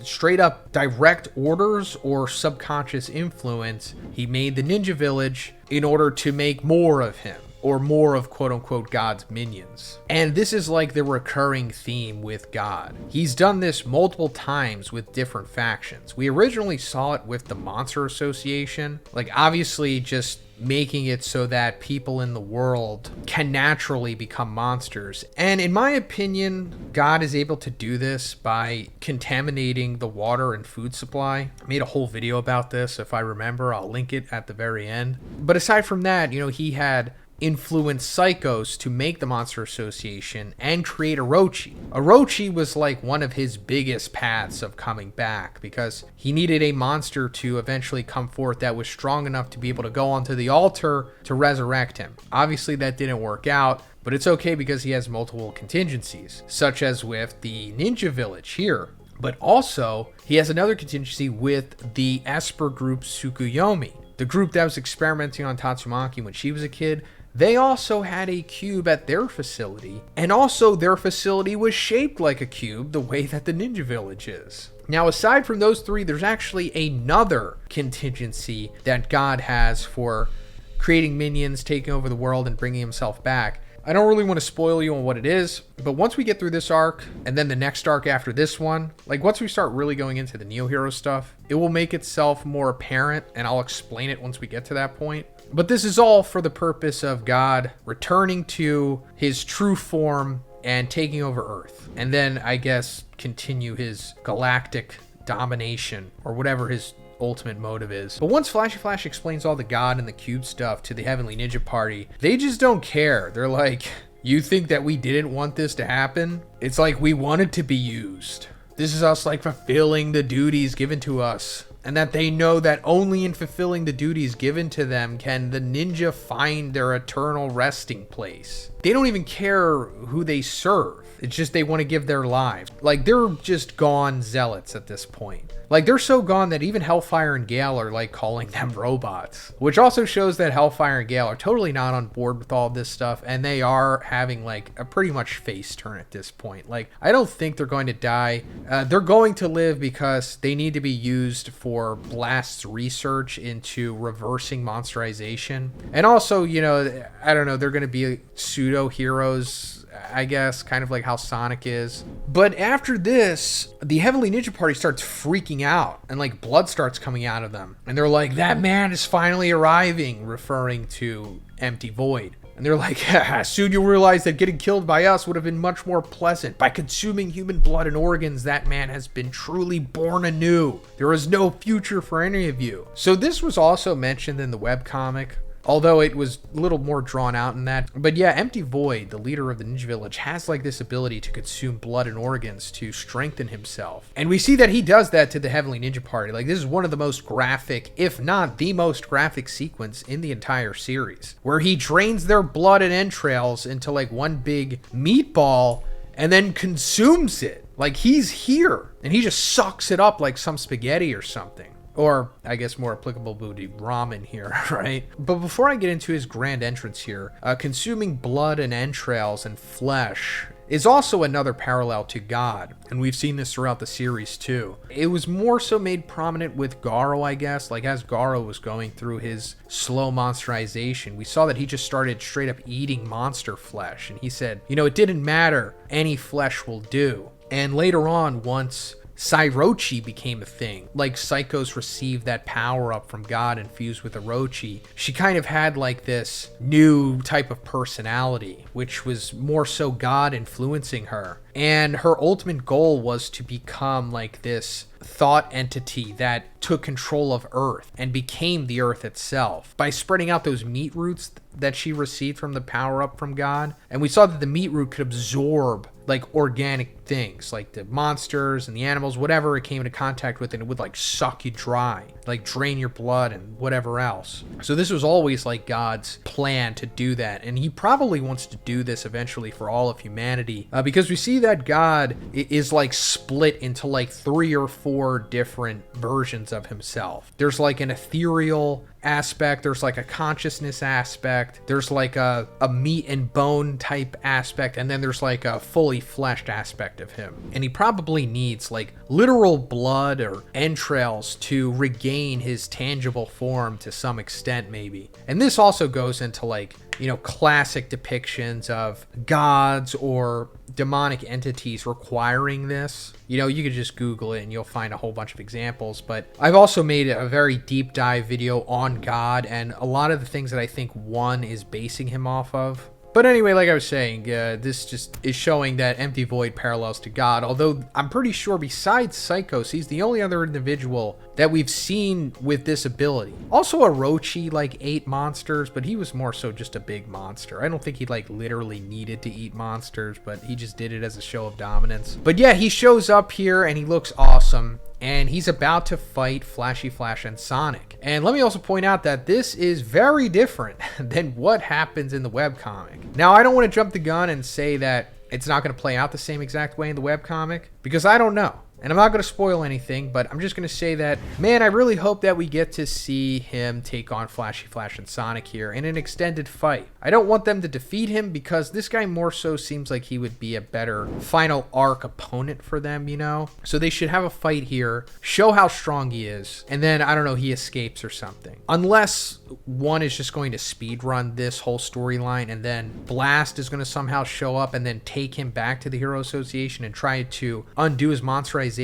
straight up direct orders or subconscious influence, he made the ninja village in order to make more of him, or more of quote unquote God's minions. And this is like the recurring theme with God. He's done this multiple times with different factions. We originally saw it with the Monster Association, like obviously just making it so that people in the world can naturally become monsters. And in my opinion, God is able to do this by contaminating the water and food supply. I made a whole video about this. If I remember, I'll link it at the very end. But aside from that, he had influenced psychos to make the Monster Association and create Orochi. Orochi was like one of his biggest paths of coming back because he needed a monster to eventually come forth that was strong enough to be able to go onto the altar to resurrect him. Obviously that didn't work out, but it's okay because he has multiple contingencies, such as with the Ninja Village here. But also, he has another contingency with the Esper group Tsukuyomi, the group that was experimenting on Tatsumaki when she was a kid. They also had a cube at their facility, and also their facility was shaped like a cube the way that the Ninja Village is. Now, aside from those three, there's actually another contingency that God has for creating minions, taking over the world, and bringing himself back. I don't really want to spoil you on what it is, but once we get through this arc, and then the next arc after this one, like once we start really going into the Neo Hero stuff, it will make itself more apparent, and I'll explain it once we get to that point. But this is all for the purpose of God returning to his true form and taking over Earth. And then, I guess, continue his galactic domination, or whatever his ultimate motive is. But once Flashy Flash explains all the God and the cube stuff to the Heavenly Ninja Party, they just don't care. They're like, you think that we didn't want this to happen? It's like we wanted to be used. This is us like fulfilling the duties given to us. And that they know that only in fulfilling the duties given to them can the ninja find their eternal resting place. They don't even care who they serve. It's just they want to give their lives. Like, they're just gone zealots at this point. Like, they're so gone that even Hellfire and Gale are like calling them robots. Which also shows that Hellfire and Gale are totally not on board with all this stuff, and they are having like a pretty much face turn at this point. Like, I don't think they're going to die. They're going to live because they need to be used for Blast's research into reversing monsterization. And also, I don't know, they're going to be pseudo heroes, I guess, kind of like how Sonic is. But after this, the Heavenly Ninja Party starts freaking out, and like blood starts coming out of them. And they're like, that man is finally arriving, referring to Empty Void. And they're like, soon you'll realize that getting killed by us would have been much more pleasant. By consuming human blood and organs, that man has been truly born anew. There is no future for any of you. So this was also mentioned in the webcomic, although it was a little more drawn out in that. But yeah, Empty Void, the leader of the Ninja Village, has like this ability to consume blood and organs to strengthen himself. And we see that he does that to the Heavenly Ninja Party. Like, this is one of the most graphic, if not the most graphic sequence in the entire series, where he drains their blood and entrails into like one big meatball and then consumes it. Like, he's here and he just sucks it up like some spaghetti or something. Or, I guess more applicable would be ramen here, right? But before I get into his grand entrance here, consuming blood and entrails and flesh is also another parallel to God, and we've seen this throughout the series too. It was more so made prominent with Garo, I guess, like as Garo was going through his slow monsterization, we saw that he just started straight up eating monster flesh, and he said, it didn't matter, any flesh will do. And later on, once Sairochi became a thing, like Psychos received that power up from God infused with Orochi, she kind of had like this new type of personality, which was more so God influencing her. And her ultimate goal was to become like this thought entity that took control of Earth and became the Earth itself by spreading out those meat roots that she received from the power up from God. And we saw that the meat root could absorb like organic things, like the monsters and the animals, whatever it came into contact with, and it would like suck you dry, like drain your blood and whatever else. So this was always like God's plan to do that, and he probably wants to do this eventually for all of humanity, because we see that God is like split into like 3 or 4 different versions of himself. There's like an ethereal aspect, there's like a consciousness aspect, there's like a meat and bone type aspect, and then there's like a fully fleshed aspect of him. And he probably needs like literal blood or entrails to regain his tangible form to some extent, maybe. And this also goes into like, you know, classic depictions of gods or demonic entities requiring this. You know, you could just Google it and you'll find a whole bunch of examples. But I've also made a very deep dive video on God and a lot of the things that I think one is basing him off of. But anyway, like I was saying, this just is showing that Empty Void parallels to God, although I'm pretty sure besides Psychos, he's the only other individual that we've seen with this ability. Also, Orochi like ate monsters, but he was more so just a big monster. I don't think he like literally needed to eat monsters, but he just did it as a show of dominance. But yeah, he shows up here and he looks awesome. And he's about to fight Flashy Flash and Sonic. And let me also point out that this is very different than what happens in the webcomic. Now, I don't want to jump the gun and say that it's not going to play out the same exact way in the webcomic, because I don't know. And I'm not going to spoil anything, but I'm just going to say that, man, I really hope that we get to see him take on Flashy Flash and Sonic here in an extended fight. I don't want them to defeat him because this guy more so seems like he would be a better final arc opponent for them, you know? So they should have a fight here, show how strong he is, and then, I don't know, he escapes or something. Unless one is just going to speedrun this whole storyline and then Blast is going to somehow show up and then take him back to the Hero Association and try to undo his monsterization,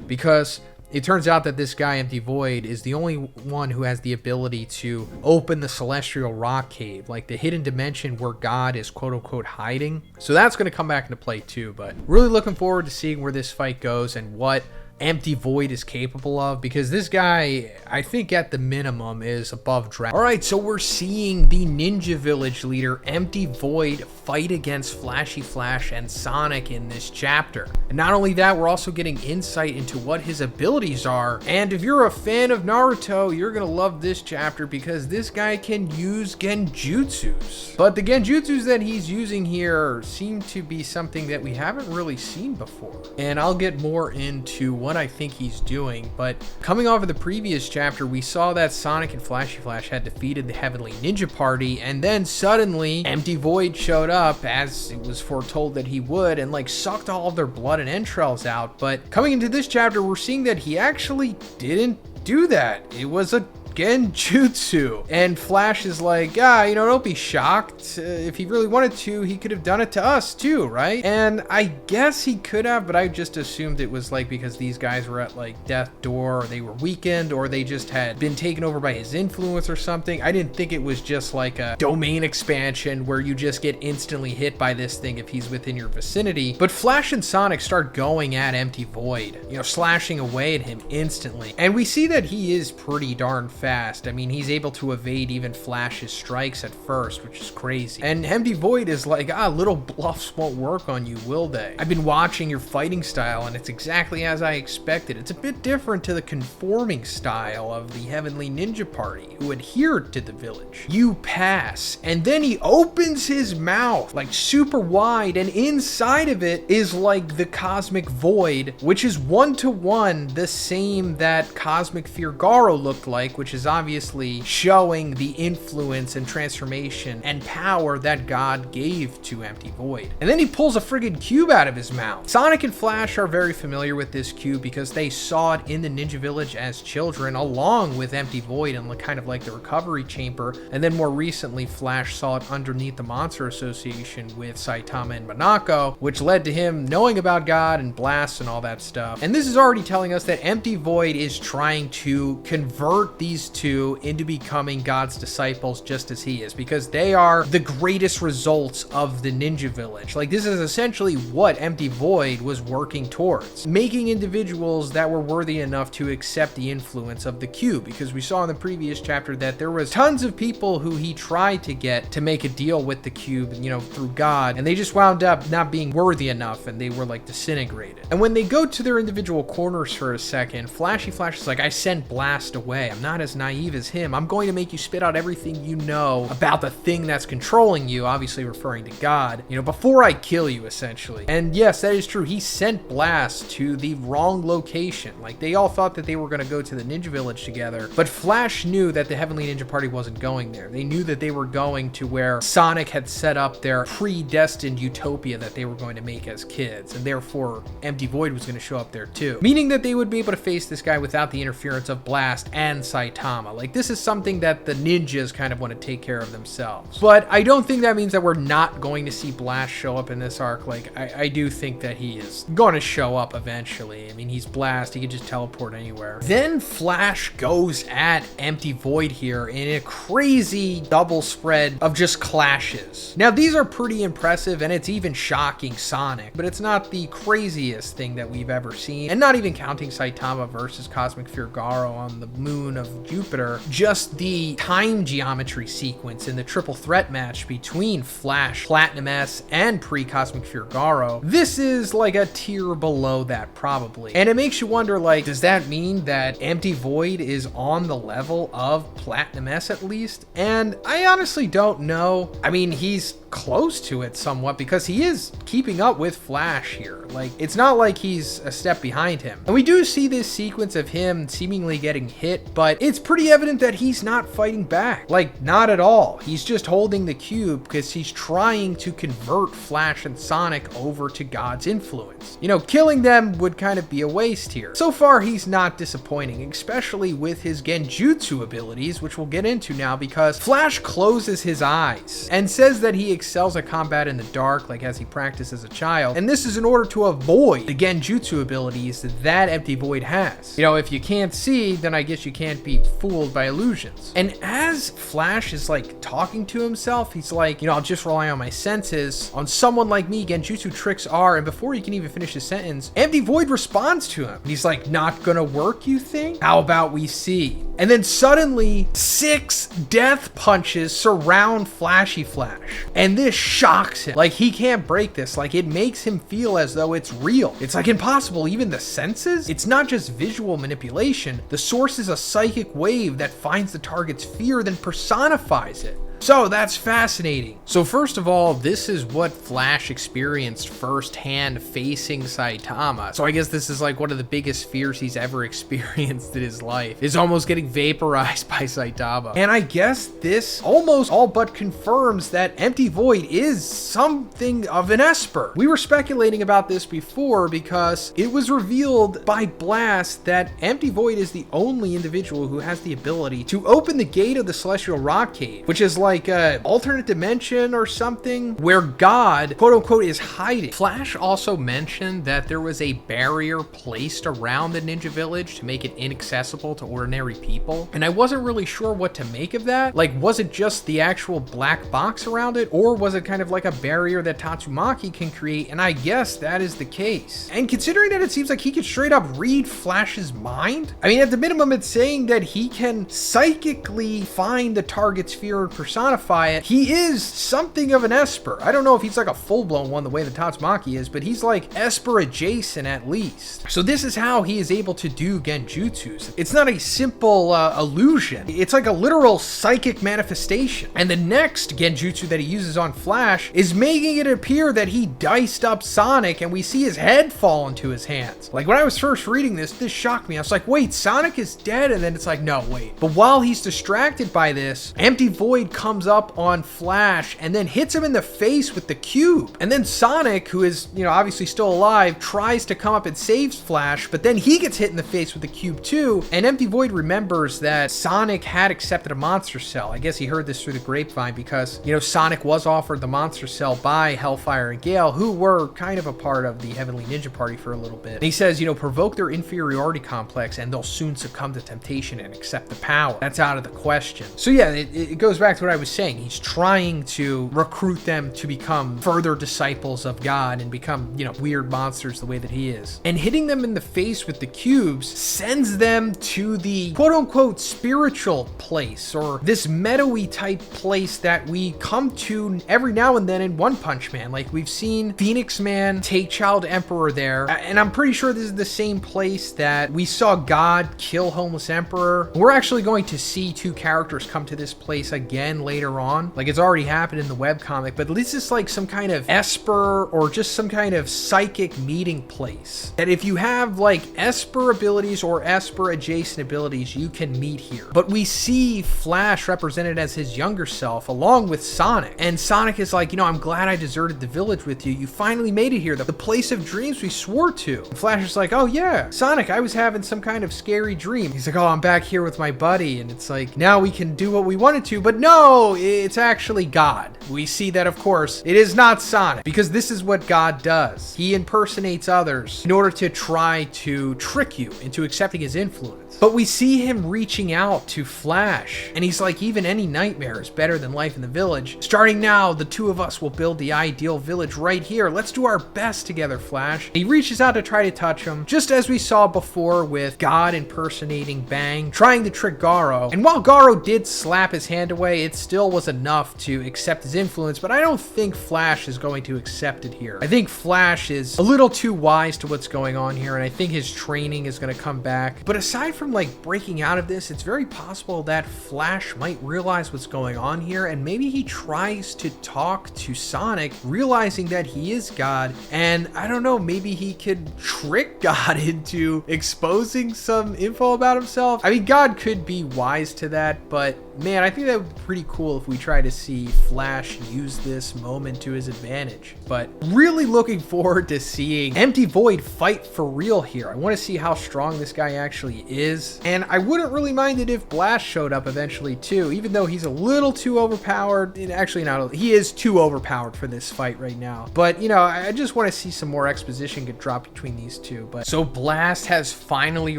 because it turns out that this guy, Empty Void, is the only one who has the ability to open the Celestial Rock Cave, like the hidden dimension where God is quote-unquote hiding. So that's going to come back into play too, but really looking forward to seeing where this fight goes and what Empty Void is capable of, because this guy, I think at the minimum, is above Dragon. Alright, so we're seeing the Ninja Village leader, Empty Void, fight against Flashy Flash and Sonic in this chapter. And not only that, we're also getting insight into what his abilities are. And if you're a fan of Naruto, you're gonna love this chapter because this guy can use genjutsus. But the genjutsus that he's using here seem to be something that we haven't really seen before. And I'll get more into what I think he's doing, but coming off of the previous chapter, we saw that Sonic and Flashy Flash had defeated the Heavenly Ninja Party, and then suddenly Empty Void showed up, as it was foretold that he would, and like sucked all of their blood and entrails out. But coming into this chapter, we're seeing that he actually didn't do that. It was a genjutsu. And Flash is like, you know, don't be shocked. If he really wanted to, he could have done it to us too, right? And I guess he could have, but I just assumed it was like because these guys were at like death door, or they were weakened, or they just had been taken over by his influence or something. I didn't think it was just like a domain expansion where you just get instantly hit by this thing if he's within your vicinity. But Flash and Sonic start going at Empty Void, you know, slashing away at him instantly. And we see that he is pretty darn fast. I mean, he's able to evade even Flash's strikes at first, which is crazy. And Empty Void is like, little bluffs won't work on you, will they? I've been watching your fighting style, and it's exactly as I expected. It's a bit different to the conforming style of the Heavenly Ninja Party, who adhered to the village. You pass, and then he opens his mouth, like super wide, and inside of it is like the Cosmic Void, which is one-to-one the same that Cosmic Fiergaro looked like, which is obviously showing the influence and transformation and power that God gave to Empty Void. And then he pulls a friggin' cube out of his mouth. Sonic and Flash are very familiar with this cube because they saw it in the Ninja Village as children, along with Empty Void and kind of like the recovery chamber. And then more recently, Flash saw it underneath the Monster Association with Saitama and Monako, which led to him knowing about God and Blast and all that stuff. And this is already telling us that Empty Void is trying to convert these two into becoming God's disciples just as he is, because they are the greatest results of the Ninja Village. Like, this is essentially what Empty Void was working towards, making individuals that were worthy enough to accept the influence of the cube, because we saw in the previous chapter that there was tons of people who he tried to get to make a deal with the cube, you know, through God, and they just wound up not being worthy enough, and they were like disintegrated. And when they go to their individual corners for a second, Flashy Flash is like, I sent Blast away. I'm not as as naive as him. I'm going to make you spit out everything you know about the thing that's controlling you, obviously referring to God, before I kill you, essentially. And yes, that is true. He sent Blast to the wrong location. Like, they all thought that they were going to go to the Ninja Village together, but Flash knew that the Heavenly Ninja Party wasn't going there. They knew that they were going to where Sonic had set up their predestined utopia that they were going to make as kids, and therefore Empty Void was going to show up there too. Meaning that they would be able to face this guy without the interference of Blast and Saitama. Like, this is something that the ninjas kind of want to take care of themselves. But I don't think that means that we're not going to see Blast show up in this arc. Like, I do think that he is going to show up eventually. I mean, he's Blast. He can just teleport anywhere. Then Flash goes at Empty Void here in a crazy double spread of just clashes. Now, these are pretty impressive, and it's even shocking Sonic, but it's not the craziest thing that we've ever seen, and not even counting Saitama versus Cosmic Fear Garo on the moon of Jupiter. Just the time geometry sequence in the triple threat match between Flash, Platinum S, and pre-Cosmic Fear Garo, this is like a tier below that probably. And it makes you wonder, like, does that mean that Empty Void is on the level of Platinum S at least? And I honestly don't know. I mean, he's close to it somewhat because he is keeping up with Flash here. Like, it's not like he's a step behind him. And we do see this sequence of him seemingly getting hit, but it's pretty evident that he's not fighting back. Like, not at all. He's just holding the cube because he's trying to convert Flash and Sonic over to God's influence. Killing them would kind of be a waste here. So far, he's not disappointing, especially with his Genjutsu abilities, which we'll get into now, because Flash closes his eyes and says that he excels at combat in the dark, like as he practiced as a child. And this is in order to avoid the Genjutsu abilities that Empty Void has. If you can't see, then I guess you can't be fooled by illusions. And as Flash is like talking to himself, he's like, I'll just rely on my senses. On someone like me, Genjutsu tricks are, and before he can even finish his sentence, Empty Void responds to him. He's like, not gonna work, you think? How about we see? And then suddenly 6 death punches surround Flashy Flash. And this shocks him. Like, he can't break this. Like, it makes him feel as though it's real. It's like impossible. Even the senses? It's not just visual manipulation. The source is a psychic wave that finds the target's fear, then personifies it. So that's fascinating. So first of all, this is what Flash experienced firsthand facing Saitama. So I guess this is like one of the biggest fears he's ever experienced in his life, is almost getting vaporized by Saitama. And I guess this almost all but confirms that Empty Void is something of an Esper. We were speculating about this before because it was revealed by Blast that Empty Void is the only individual who has the ability to open the gate of the Celestial Rock Cave, which is like a alternate dimension or something where God, quote unquote, is hiding. Flash also mentioned that there was a barrier placed around the Ninja Village to make it inaccessible to ordinary people. And I wasn't really sure what to make of that. Like, was it just the actual black box around it, or was it kind of like a barrier that Tatsumaki can create? And I guess that is the case. And considering that it seems like he could straight up read Flash's mind, I mean, at the minimum, it's saying that he can psychically find the target's fear and personify it. He is something of an Esper. I don't know if he's like a full-blown one the way that Tatsumaki is, but he's like Esper adjacent at least. So this is how he is able to do Genjutsus. It's not a simple illusion. It's like a literal psychic manifestation. And the next Genjutsu that he uses on Flash is making it appear that he diced up Sonic, and we see his head fall into his hands. Like, when I was first reading this shocked me. I was like, wait, Sonic is dead? And then it's like, no, wait. But while he's distracted by this, Empty Void comes up on Flash and then hits him in the face with the cube. And then Sonic, who is, obviously still alive, tries to come up and saves Flash, but then he gets hit in the face with the cube too. And Empty Void remembers that Sonic had accepted a monster cell. I guess he heard this through the grapevine because, Sonic was offered the monster cell by Hellfire and Gale, who were kind of a part of the Heavenly Ninja Party for a little bit. And he says, provoke their inferiority complex and they'll soon succumb to temptation and accept the power. That's out of the question. So yeah, it goes back to what I I was saying. He's trying to recruit them to become further disciples of God and become, weird monsters the way that he is. And hitting them in the face with the cubes sends them to the quote unquote spiritual place, or this meadowy type place that we come to every now and then in One Punch Man. Like, we've seen Phoenix Man take Child Emperor there, and I'm pretty sure this is the same place that we saw God kill Homeless Emperor. We're actually going to see two characters come to this place again later on. Like, it's already happened in the webcomic, but this is like some kind of Esper or just some kind of psychic meeting place that if you have like Esper abilities or Esper adjacent abilities, you can meet here. But we see Flash represented as his younger self along with Sonic, and Sonic is like, I'm glad I deserted the village with you. You finally made it here, the place of dreams we swore to. And Flash is like, oh yeah, Sonic, I was having some kind of scary dream. He's like, oh, I'm back here with my buddy, and it's like, now we can do what we wanted to, but no, it's actually God. We see that, of course, it is not Sonic, because this is what God does. He impersonates others in order to try to trick you into accepting his influence. But we see him reaching out to Flash, and he's like, even any nightmare is better than life in the village. Starting now, the two of us will build the ideal village right here. Let's do our best together, Flash. He reaches out to try to touch him, just as we saw before with God impersonating Bang, trying to trick Garo. And while Garo did slap his hand away, it still was enough to accept his influence, but I don't think Flash is going to accept it here. I think Flash is a little too wise to what's going on here, and I think his training is going to come back. But aside from like breaking out of this, it's very possible that Flash might realize what's going on here, and maybe he tries to talk to Sonic, realizing that he is God, and I don't know, maybe he could trick God into exposing some info about himself. I mean, God could be wise to that, but man, I think that would be pretty cool if we try to see Flash use this moment to his advantage. But really looking forward to seeing Empty Void fight for real here. I want to see how strong this guy actually is. And I wouldn't really mind it if Blast showed up eventually too, even though he's a little too overpowered. Actually, not, he is too overpowered for this fight right now. But, I just want to see some more exposition get dropped between these two. But so Blast has finally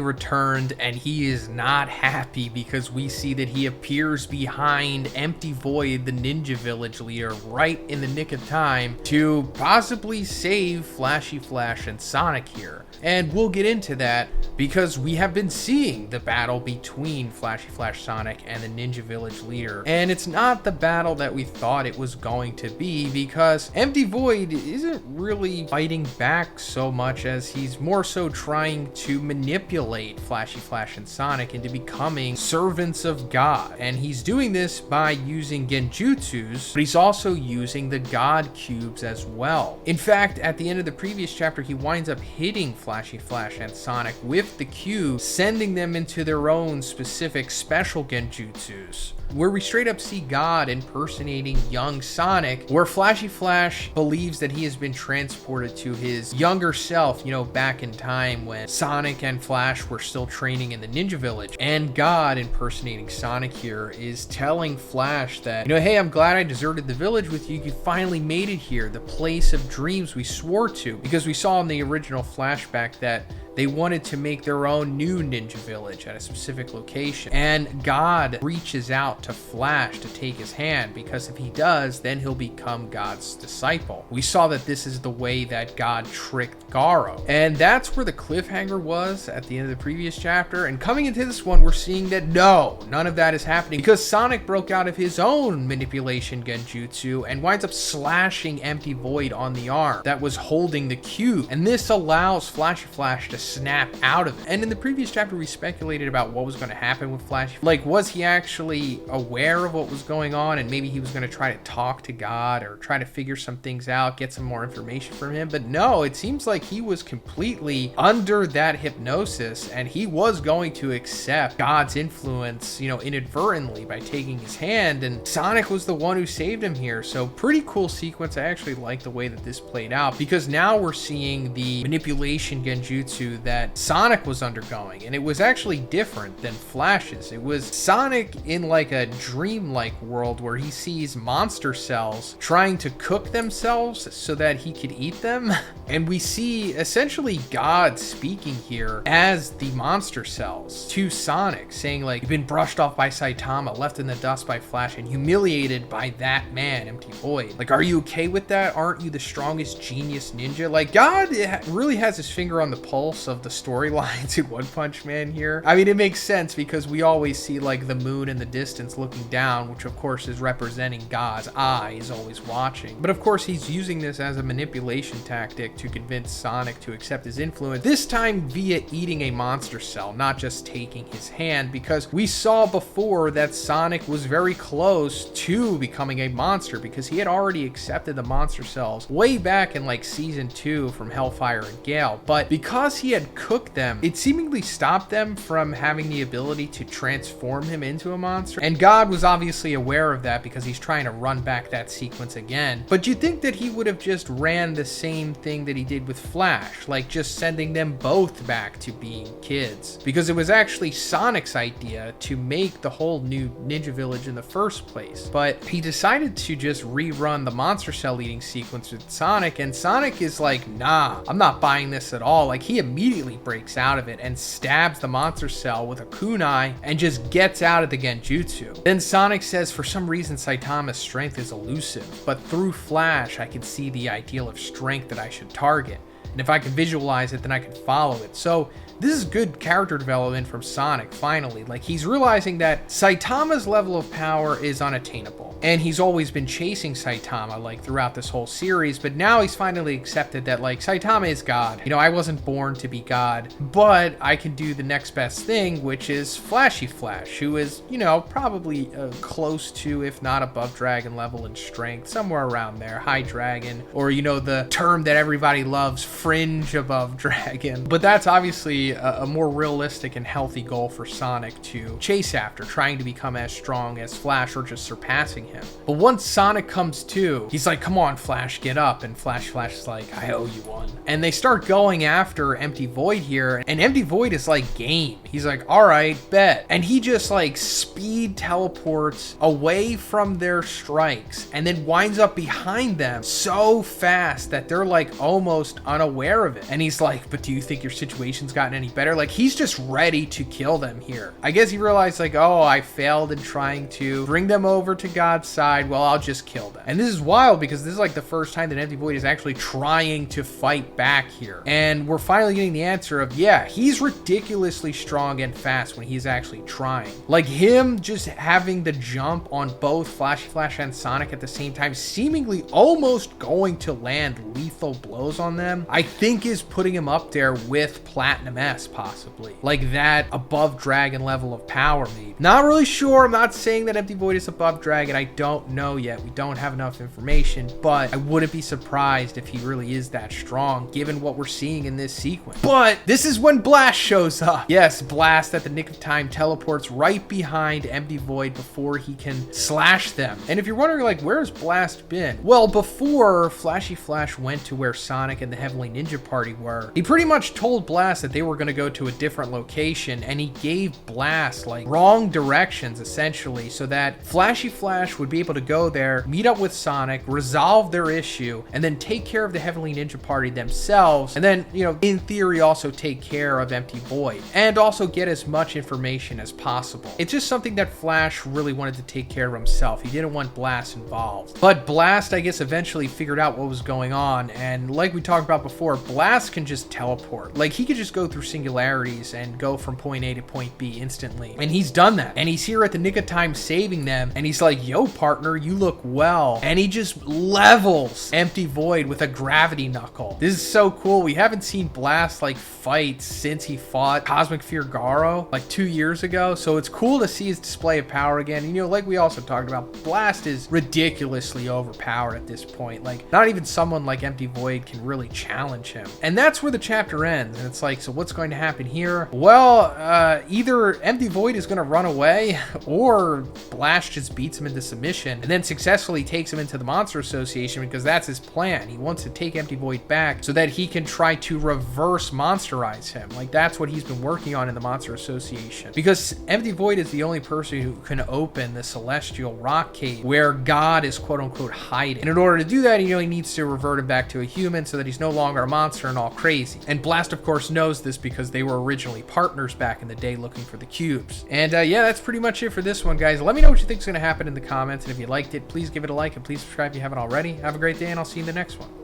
returned, and he is not happy because we see that he appears behind Empty Void, the ninja village leader, right in the nick of time to possibly save Flashy Flash and Sonic here. And we'll get into that because we have been seeing the battle between Flashy Flash Sonic and the ninja village leader. And it's not the battle that we thought it was going to be, because Empty Void isn't really fighting back so much as he's more so trying to manipulate Flashy Flash and Sonic into becoming servants of God. And he's doing this by using genjutsus, but he's also using the God cubes as well. In fact, at the end of the previous chapter, he winds up hitting Flashy Flash and Sonic with the cube, sending them into their own specific special genjutsus, where we straight up see God impersonating young Sonic, where Flashy Flash believes that he has been transported to his younger self, back in time when Sonic and Flash were still training in the ninja village. And God impersonating Sonic here is telling Flash that, hey, I'm glad I deserted the village with you. You finally made it here, the place of dreams we swore to, because we saw in the original flashback that they wanted to make their own new ninja village at a specific location. And God reaches out to Flash to take his hand, because if he does, then he'll become God's disciple. We saw that this is the way that God tricked Garo. And that's where the cliffhanger was at the end of the previous chapter. And coming into this one, we're seeing that no, none of that is happening, because Sonic broke out of his own manipulation genjutsu and winds up slashing Empty Void on the arm that was holding the cube. And this allows Flashy Flash to snap out of it. And in the previous chapter, we speculated about what was going to happen with Flash. Like, was he actually aware of what was going on, and maybe he was going to try to talk to God or try to figure some things out, get some more information from him? But no, it seems like he was completely under that hypnosis, and he was going to accept God's influence, inadvertently by taking his hand, and Sonic was the one who saved him here. So pretty cool sequence. I actually like the way that this played out, because now we're seeing the manipulation genjutsu that Sonic was undergoing, and it was actually different than Flash's. It was Sonic in like a dreamlike world where he sees monster cells trying to cook themselves so that he could eat them. And we see essentially God speaking here as the monster cells to Sonic, saying like, you've been brushed off by Saitama, left in the dust by Flash, and humiliated by that man, Empty Void. Like, are you okay with that? Aren't you the strongest genius ninja? Like, God really has his finger on the pulse of the storylines in One Punch Man here. I mean, it makes sense because we always see like the moon in the distance looking down, which of course is representing God's eyes always watching. But of course, he's using this as a manipulation tactic to convince Sonic to accept his influence, this time via eating a monster cell, not just taking his hand, because we saw before that Sonic was very close to becoming a monster because he had already accepted the monster cells way back in like season 2 from Hellfire and Gale. But because he had cooked them, it seemingly stopped them from having the ability to transform him into a monster. And God was obviously aware of that because he's trying to run back that sequence again. But you'd think that he would have just ran the same thing that he did with Flash, like just sending them both back to being kids, because it was actually Sonic's idea to make the whole new Ninja Village in the first place. But he decided to just rerun the monster cell eating sequence with Sonic, and Sonic is like, nah, I'm not buying this at all. Like, he immediately breaks out of it and stabs the monster cell with a kunai and just gets out of the genjutsu. Then Sonic says for some reason Saitama's strength is elusive, but through Flash I can see the ideal of strength that I should target. And if I can visualize it, then I can follow it. So this is good character development from Sonic, finally. Like, he's realizing that Saitama's level of power is unattainable. And he's always been chasing Saitama, like, throughout this whole series. But now he's finally accepted that, like, Saitama is God. You know, I wasn't born to be God, but I can do the next best thing, which is Flashy Flash, who is, you know, probably close to, if not above Dragon level in strength, somewhere around there, High Dragon, or, you know, the term that everybody loves, fringe above Dragon. But that's obviously a more realistic and healthy goal for Sonic to chase after, trying to become as strong as Flash or just surpassing him. But once Sonic comes to, he's like, come on, Flash, get up. And Flash is like, I owe you one. And they start going after Empty Void here, and Empty Void is like, game. He's like, all right, bet. And he just like speed teleports away from their strikes and then winds up behind them so fast that they're like almost unaware of it. And he's like, but do you think your situation's gotten any better? Like, he's just ready to kill them here. I guess he realized like, oh, I failed in trying to bring them over to God's side. Well, I'll just kill them. And this is wild because this is like the first time that Empty Void is actually trying to fight back here. And we're finally getting the answer of, yeah, he's ridiculously strong and fast when he's actually trying. Like, him just having the jump on both Flashy Flash and Sonic at the same time, seemingly almost going to land lethal blows on them, I think is putting him up there with Platinum S, possibly. Like that above Dragon level of power, maybe. Not really sure. I'm not saying that Empty Void is above Dragon. I don't know yet. We don't have enough information, but I wouldn't be surprised if he really is that strong, given what we're seeing in this sequence. But this is when Blast shows up. Yes, Blast at the nick of time teleports right behind Empty Void before he can slash them. And if you're wondering, like, where's Blast been? Well, before Flashy Flash went to where Sonic and the Heavenly Ninja Party were, he pretty much told Blast that they were going to go to a different location, and he gave Blast, like, wrong directions, essentially, so that Flashy Flash would be able to go there, meet up with Sonic, resolve their issue, and then take care of the Heavenly Ninja Party themselves, and then, you know, in theory, also take care of Empty Void, and also get as much information as possible. It's just something that Flash really wanted to take care of himself. He didn't want Blast involved. But Blast, I guess, eventually figured out what was going on, and like we talked about before, Blast can just teleport. Like, he could just go through singularities and go from point A to point B instantly. And he's done that. And he's here at the nick of time saving them, and he's like, yo, partner, you look well. And he just levels Empty Void with a gravity knuckle. This is so cool. We haven't seen Blast, like, fight since he fought Cosmic Fear Garo, like, 2 years ago. So it's cool to see his display of power again. And, you know, like we also talked about, Blast is ridiculously overpowered at this point. Like, not even someone like Empty Void can really challenge him. And that's where the chapter ends. And it's like, so what's what's going to happen here? Well, either Empty Void is going to run away, or Blast just beats him into submission and then successfully takes him into the Monster Association, because that's his plan. He wants to take Empty Void back so that he can try to reverse monsterize him. Like, that's what he's been working on in the Monster Association, because Empty Void is the only person who can open the Celestial Rock Cave where God is quote-unquote hiding. And in order to do that, he needs to revert him back to a human so that he's no longer a monster and all crazy. And Blast, of course, knows this because they were originally partners back in the day looking for the cubes. And yeah, that's pretty much it for this one, guys. Let me know what you think is going to happen in the comments, and if you liked it, please give it a like, and please subscribe if you haven't already. Have a great day, and I'll see you in the next one.